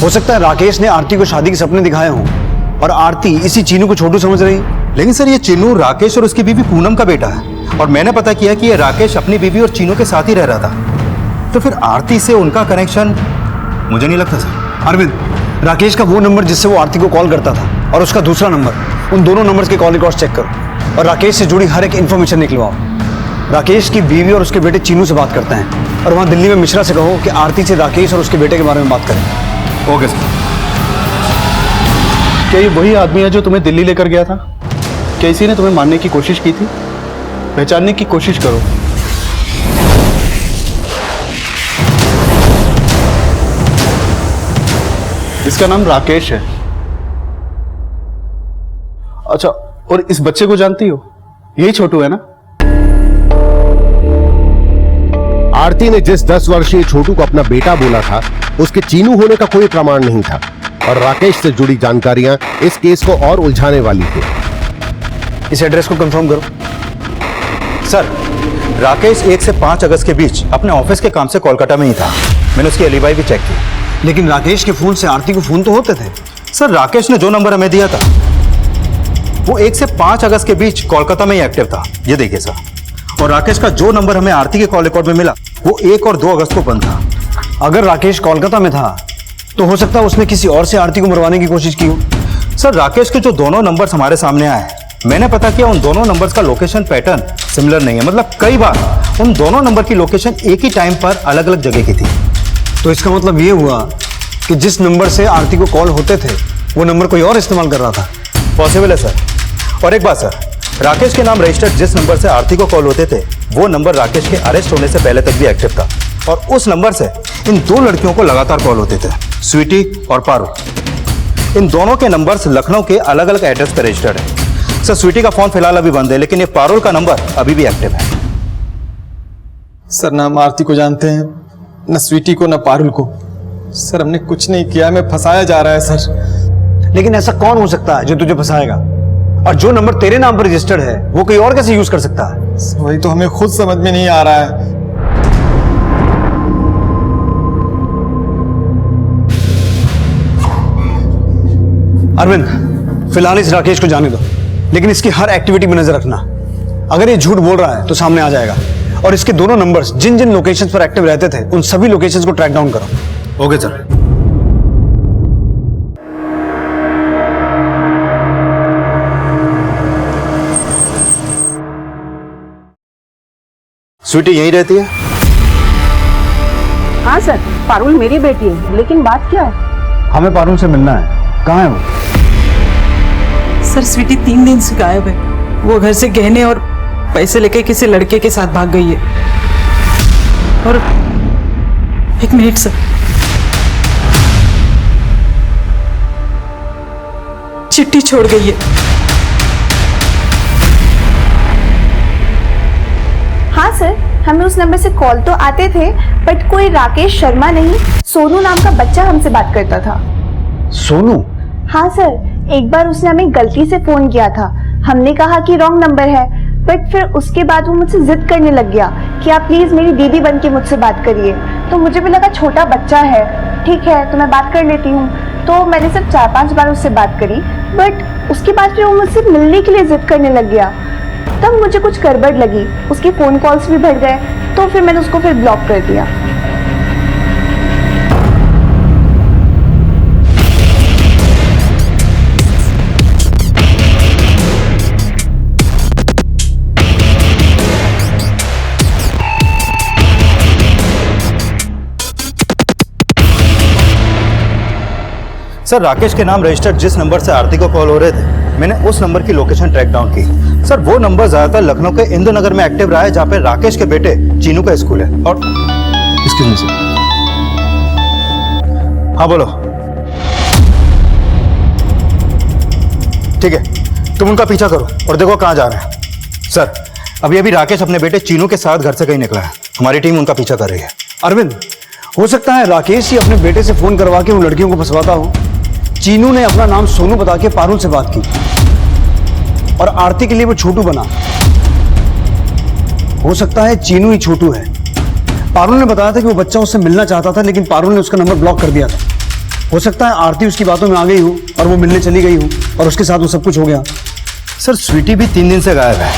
हो सकता है राकेश ने आरती को शादी के सपने दिखाए हों और आरती इसी चीनू को छोटू समझ रही है। लेकिन सर ये चीनू राकेश और उसकी बीवी पूनम का बेटा है, और मैंने पता किया कि ये राकेश अपनी बीवी और चीनू के साथ ही रह रहा था। तो फिर आरती से उनका कनेक्शन मुझे नहीं लगता सर। अरविंद, राकेश का वो नंबर जिससे वो आरती को कॉल करता था और उसका दूसरा नंबर, उन दोनों नंबर्स के कॉल रिकॉर्ड्स चेक करो और राकेश से जुड़ी हर एक इन्फॉर्मेशन निकलवाओ। राकेश की बीवी और उसके बेटे चीनू से बात करते हैं और वहां दिल्ली में मिश्रा से कहो कि आरती से राकेश और उसके बेटे के बारे में बात करें। Okay sir. क्या ये वही आदमी है जो तुम्हें दिल्ली लेकर गया था? क्या इसी ने तुम्हें मारने की कोशिश की थी? पहचानने की कोशिश करो। इसका नाम राकेश है। अच्छा, और इस बच्चे को जानती हो? यही छोटू है ना? आरती ने जिस 10 वर्षीय छोटू को अपना बेटा बोला था, उसके चीनू होने का कोई प्रमाण नहीं था, और राकेश से जुड़ी जानकारियां इस केस को और उलझाने वाली थी। इस एड्रेस को कंफर्म करो। सर, राकेश 1 से 5 अगस्त के बीच अपने ऑफिस के काम से कोलकाता में ही था। मैंने उसकी एलिबाई भी चेक की। लेकिन राकेश के फोन से आरती को फोन तो होते थे। सर राकेश ने जो नंबर हमें दिया था वो 1 से 5 अगस्त के बीच कोलकाता में ही एक्टिव था। ये देखिए सर। और राकेश का जो नंबर हमें आरती के कॉल रिकॉर्ड में मिला वो 1 और 2 अगस्त को बंद था। अगर राकेश कोलकाता में था तो हो सकता है उसने किसी और से आरती को मरवाने की कोशिश की हो। सर राकेश के जो दोनों नंबर्स हमारे सामने आए, मैंने पता किया उन दोनों नंबर्स का लोकेशन पैटर्न सिमिलर नहीं है। मतलब कई बार उन दोनों नंबर की लोकेशन एक ही टाइम पर अलग अलग जगह की थी। तो इसका मतलब ये हुआ कि जिस नंबर से आरती को कॉल होते थे वो नंबर कोई और इस्तेमाल कर रहा था। पॉसिबल है सर। और एक बात सर, राकेश के नाम रजिस्टर्ड जिस नंबर से आरती को कॉल होते थे वो नंबर राकेश के अरेस्ट होने से पहले तक भी एक्टिव था, और उस नंबर से इन 2 लड़कियों को लगातार कॉल होते थे, स्वीटी और पारुल। इन दोनों के नंबर्स लखनऊ के अलग अलग एड्रेस पर रजिस्टर्ड है। सर स्वीटी का फोन फिलहाल अभी बंद है, लेकिन ये पारुल का नंबर अभी भी एक्टिव है। सर ना हम आरती को जानते हैं, न स्वीटी को, न पारुल को। सर हमने कुछ नहीं किया, हमें फंसाया जा रहा है सर। लेकिन ऐसा कौन हो सकता है जो तुझे फंसाएगा? और जो नंबर तेरे नाम पर रजिस्टर्ड है वो कोई और कैसे यूज कर सकता है? वही तो हमें खुद समझ में नहीं आ रहा है। अरविंद, फिलहाल इस राकेश को जाने दो, लेकिन इसकी हर एक्टिविटी में नजर रखना। अगर ये झूठ बोल रहा है तो सामने आ जाएगा। और इसके दोनों नंबर्स जिन जिन लोकेशंस पर एक्टिव रहते थे उन सभी लोकेशंस को ट्रैक डाउन करो। Okay sir. स्वीटी यहीं रहती है? हाँ सर, पारुल मेरी बेटी है, लेकिन बात क्या है? हमें पारुल से मिलना है। कहाँ है वो? सर स्वीटी 3 दिन से गायब है। वो घर से गहने और पैसे लेके किसी लड़के के साथ भाग गई है। और 1 मिनट सर, चिट्ठी छोड़ गई है। हाँ सर, हमें उस नंबर से कॉल तो आते थे, बट कोई राकेश शर्मा नहीं, सोनू नाम का बच्चा हमसे बात करता था। सोनू? हाँ सर, एक बार उसने हमें गलती से फोन किया था। हमने कहा कि रॉन्ग नंबर है, बट फिर उसके बाद वो मुझसे जिद करने लग गया कि आप प्लीज मेरी दीदी बन के मुझसे बात करिए। तो मुझे भी लगा छोटा बच्चा है, ठीक है तो मैं बात कर लेती हूँ। तो मैंने सिर्फ 4-5 बार उससे बात करी, बट उसके बाद फिर वो मुझसे मिलने के लिए जिद करने लग गया। तब मुझे कुछ गड़बड़ लगी, उसके फोन कॉल्स भी बढ़ गए, तो फिर मैंने उसको फिर ब्लॉक कर दिया। सर, राकेश के नाम रजिस्टर्ड जिस नंबर से आरती को कॉल हो रहे थे, मैंने उस नंबर की लोकेशन ट्रैक डाउन की। सर, वो नंबर ज्यादातर लखनऊ के इंदु नगर में एक्टिव रहा है, जहाँ पे राकेश के बेटे चीनू का स्कूल है। और इसकी वजह से। हाँ बोलो। ठीक है, तुम उनका पीछा करो और देखो कहाँ जा रहे हैं। सर, अभी अभी राकेश अपने बेटे चीनू के साथ घर से कहीं निकला है। हमारी टीम उनका पीछा कर रही है। अरविंद, हो सकता है राकेश ही अपने बेटे से फोन करवा के उन लड़कियों को फंसवाता हो। चीनू ने अपना नाम सोनू बता के पारुल से बात की और आरती के लिए वो छोटू बना। हो सकता है चीनू ही छोटू है। पारुल ने बताया था कि वो बच्चा उससे मिलना चाहता था, लेकिन पारुल ने उसका नंबर ब्लॉक कर दिया था। हो सकता है आरती उसकी बातों में आ गई हो और वो मिलने चली गई हो और उसके साथ वो सब कुछ हो गया। सर, स्वीटी भी 3 दिन से गायब है।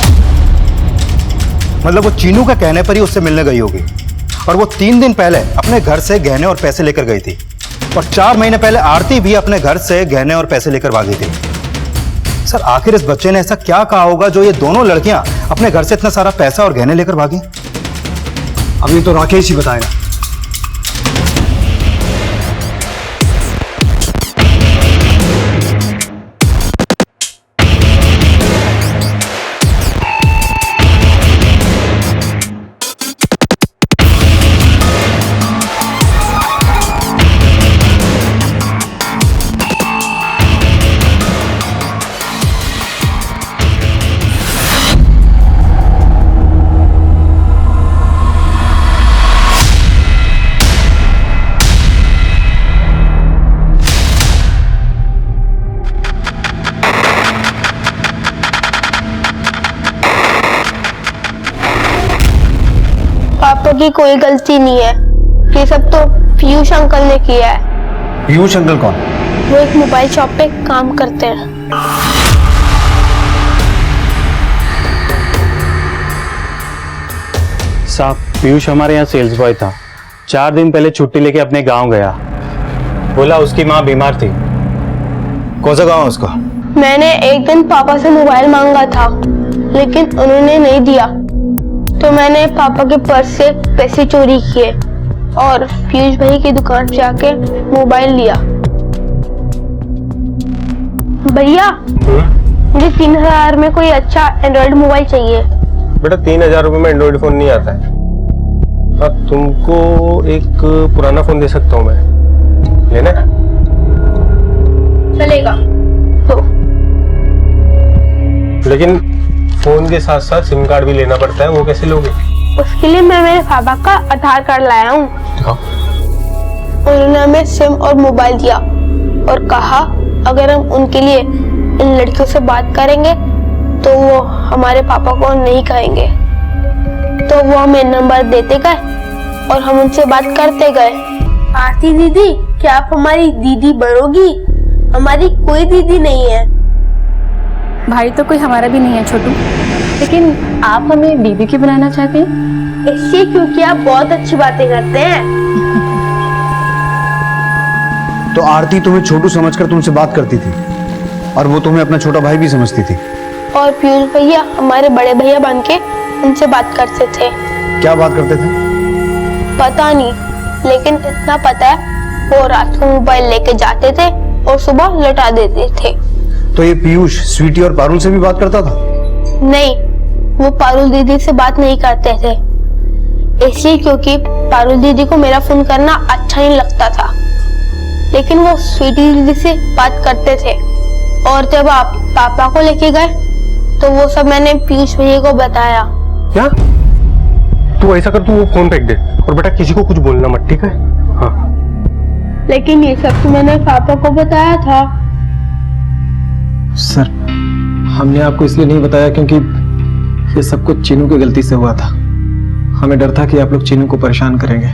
मतलब वो चीनू का कहने पर ही उससे मिलने गई होगी। और वो 3 दिन पहले अपने घर से गहने और पैसे लेकर गई थी। और 4 महीने पहले आरती भी अपने घर से गहने और पैसे लेकर भागी थी। सर, आखिर इस बच्चे ने ऐसा क्या कहा होगा जो ये दोनों लड़कियां अपने घर से इतना सारा पैसा और गहने लेकर भागी? अब ये तो राकेश ही बताएगा। पापा की कोई गलती नहीं है, ये सब तो पीयूष अंकल ने किया है। पीयूष अंकल कौन? वो एक मोबाइल शॉप पे काम करते हैं। साहब, पीयूष हमारे यहाँ सेल्स बॉय था। 4 दिन पहले छुट्टी लेके अपने गांव गया। बोला उसकी माँ बीमार थी। कौन सा गांव है उसका? मैंने एक दिन पापा से मोबाइल मांगा था, लेकिन उन्होंने नहीं दिया, तो मैंने पापा के पर्स से पैसे चोरी किए और पीयूष भाई की दुकान पे आके मोबाइल लिया। भैया, मुझे 3000 में कोई अच्छा एंड्रॉइड मोबाइल चाहिए। बेटा, 3000 रुपए में एंड्रॉइड फोन नहीं आता है। अब तुमको एक पुराना फोन दे सकता हूँ मैं, लेना है? चलेगा तो। लेकिन फोन के साथ साथ सिम कार्ड भी लेना पड़ता है, वो कैसे लोगे? उसके लिए मैं मेरे पापा का आधार कार्ड लाया हूँ। उन्होंने हमें सिम और मोबाइल दिया और कहा अगर हम उनके लिए इन लड़कियों से बात करेंगे तो वो हमारे पापा को नहीं कहेंगे। तो वो हमें नंबर देते गए और हम उनसे बात करते गए। आरती दीदी, क्या आप हमारी दीदी बनोगी? हमारी कोई दीदी नहीं है। भाई तो कोई हमारा भी नहीं है छोटू, लेकिन आप हमें दीदी की बनाना चाहते हैं? इसलिए क्योंकि आप बहुत अच्छी बातें करते हैं। तो आरती तुम्हें छोटू समझकर तुमसे बात करती थी और वो तुम्हें अपना छोटा भाई भी समझती थी। और पीयूष भैया हमारे बड़े भैया बन के उनसे बात करते थे। क्या बात करते थे? पता नहीं, लेकिन इतना पता है वो रात को मोबाइल लेके जाते थे और सुबह लौटा देते थे। तो ये पीयूष स्वीटी और पारुल से भी बात करता था? नहीं, वो पारुल दीदी से बात नहीं करते थे, इसलिए क्योंकि पारुल दीदी को मेरा फोन करना अच्छा नहीं लगता था। लेकिन वो स्वीटी दीदी से बात करते थे। और जब आप पापा को लेके गए तो वो सब मैंने पीयूष भैया को बताया। क्या? तू ऐसा कर, तू वो फोन फेंक दे और बेटा किसी को कुछ बोलना मत, ठीक है? हाँ। लेकिन ये सब तो मैंने पापा को बताया था। सर, हमने आपको इसलिए नहीं बताया क्योंकि ये सब कुछ चीनू की गलती से हुआ था। हमें डर था कि आप लोग चीनू को परेशान करेंगे।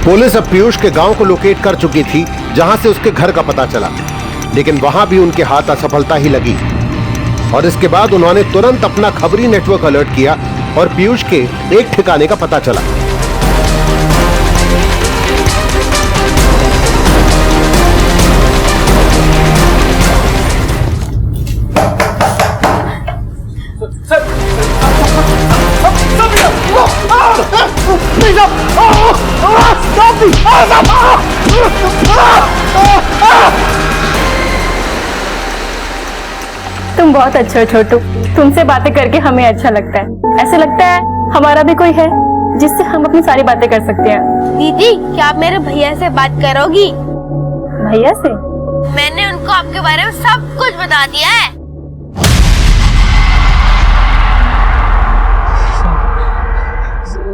पुलिस अब पीयूष के गांव को लोकेट कर चुकी थी जहां से उसके घर का पता चला, लेकिन वहां भी उनके हाथ असफलता ही लगी। और इसके बाद उन्होंने तुरंत अपना खबरी नेटवर्क अलर्ट किया और पीयूष के एक ठिकाने का पता चला। तुम बहुत अच्छे हो छोटू, तुमसे बातें करके हमें अच्छा लगता है। ऐसे लगता है हमारा भी कोई है जिससे हम अपनी सारी बातें कर सकते हैं। दीदी, क्या आप मेरे भैया से बात करोगी? भैया से? मैंने उनको आपके बारे में सब कुछ बता दिया है।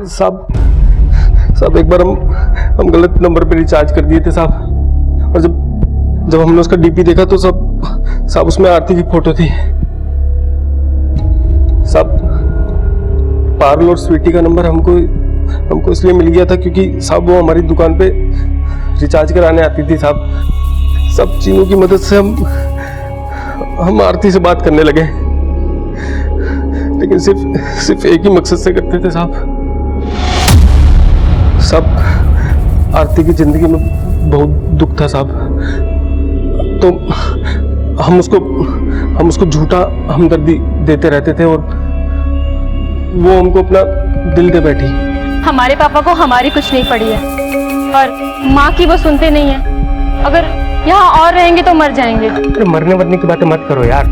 साहब एक बार हम गलत नंबर पे रिचार्ज कर दिए थे साहब, और जब हमने उसका डीपी देखा तो साहब उसमें आरती की फोटो थी। साहब पारुल और स्वीटी का नंबर हमको इसलिए मिल गया था क्योंकि साहब वो हमारी दुकान पे रिचार्ज कराने आती थी साहब। सब चीनों की मदद से हम आरती से बात करने लगे, लेकिन सिर्फ एक ही मकसद से करते थे साहब। सब आरती की जिंदगी में बहुत दुख था साहब, तो हम उसको झूठा हमदर्दी देते रहते थे और वो हमको अपना दिल दे बैठी। हमारे पापा को हमारी कुछ नहीं पड़ी है और माँ की वो सुनते नहीं है। अगर यहाँ और रहेंगे तो मर जाएंगे। अरे मरने वरने की बातें मत करो यार,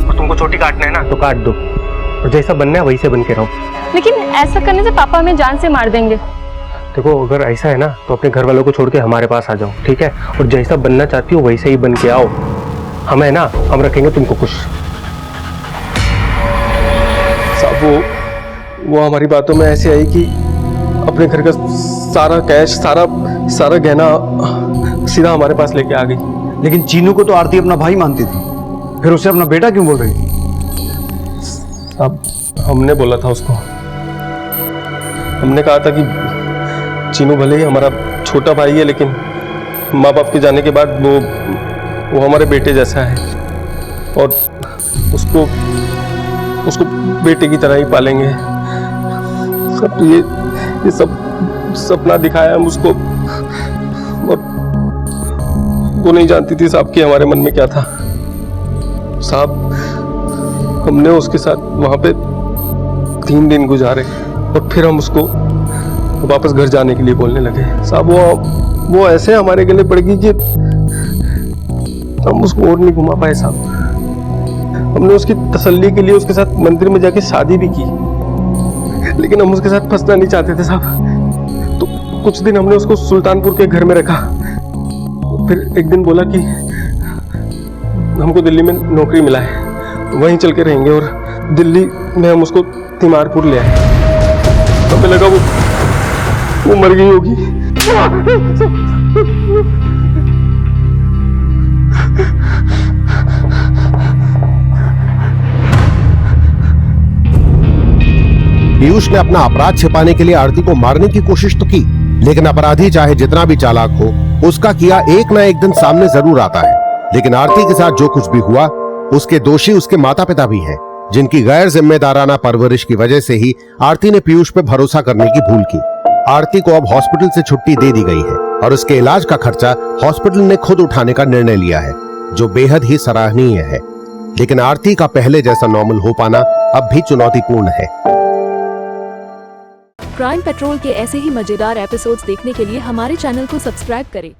और तुमको चोटी काटना है ना तो काट दो, और जैसा बनना है वही से बन के रहो। लेकिन ऐसा करने से पापा हमें जान से मार देंगे। देखो अगर ऐसा है ना तो अपने घर वालों को छोड़ के हमारे पास आ जाओ, ठीक है? और जैसा बनना चाहती हो वैसे ही बन के आओ। हम है ना, हम रखेंगे तुमको खुश। साहब वो हमारी बातों में ऐसे आई कि अपने घर का सारा कैश सारा गहना सीधा हमारे पास लेके आ गई। लेकिन चीनू को तो आरती अपना भाई मानती थी, फिर उसे अपना बेटा क्यों बोल रही? अब हमने बोला था उसको, हमने कहा था कि चीनू भले ही हमारा छोटा भाई है, लेकिन माँ बाप के जाने के बाद वो हमारे बेटे जैसा है और उसको बेटे की तरह ही पालेंगे। सब ये सब सपना दिखाया हम उसको, और वो नहीं जानती थी साहब कि हमारे मन में क्या था। साहब हमने उसके साथ वहां पे 3 दिन गुजारे और फिर हम उसको वापस घर जाने के लिए बोलने लगे। साहब वो ऐसे हमारे गले पड़ गई कि हम उसको और नहीं घुमा पाए साहब। हमने उसकी तसल्ली के लिए उसके साथ मंदिर में जाके शादी भी की, लेकिन हम उसके साथ फंसना नहीं चाहते थे साहब। तो कुछ दिन हमने उसको सुल्तानपुर के घर में रखा, फिर एक दिन बोला कि हमको दिल्ली में नौकरी मिला है, वहीं चल के रहेंगे, और दिल्ली में हम उसको तिमारपुर ले आए। हमें लगा वो मर गई होगी। पीयूष ने अपना अपराध छिपाने के लिए आरती को मारने की कोशिश तो की, लेकिन अपराधी चाहे जितना भी चालाक हो, उसका किया एक ना एक दिन सामने जरूर आता है। लेकिन आरती के साथ जो कुछ भी हुआ, उसके दोषी उसके माता पिता भी हैं, जिनकी गैर जिम्मेदाराना परवरिश की वजह से ही आरती ने पीयूष पे भरोसा करने की भूल की। आरती को अब हॉस्पिटल से छुट्टी दे दी गई है और उसके इलाज का खर्चा हॉस्पिटल ने खुद उठाने का निर्णय लिया है, जो बेहद ही सराहनीय है। लेकिन आरती का पहले जैसा नॉर्मल हो पाना अब भी चुनौतीपूर्ण है। क्राइम पेट्रोल के ऐसे ही मजेदार एपिसोड्स देखने के लिए हमारे चैनल को सब्सक्राइब करें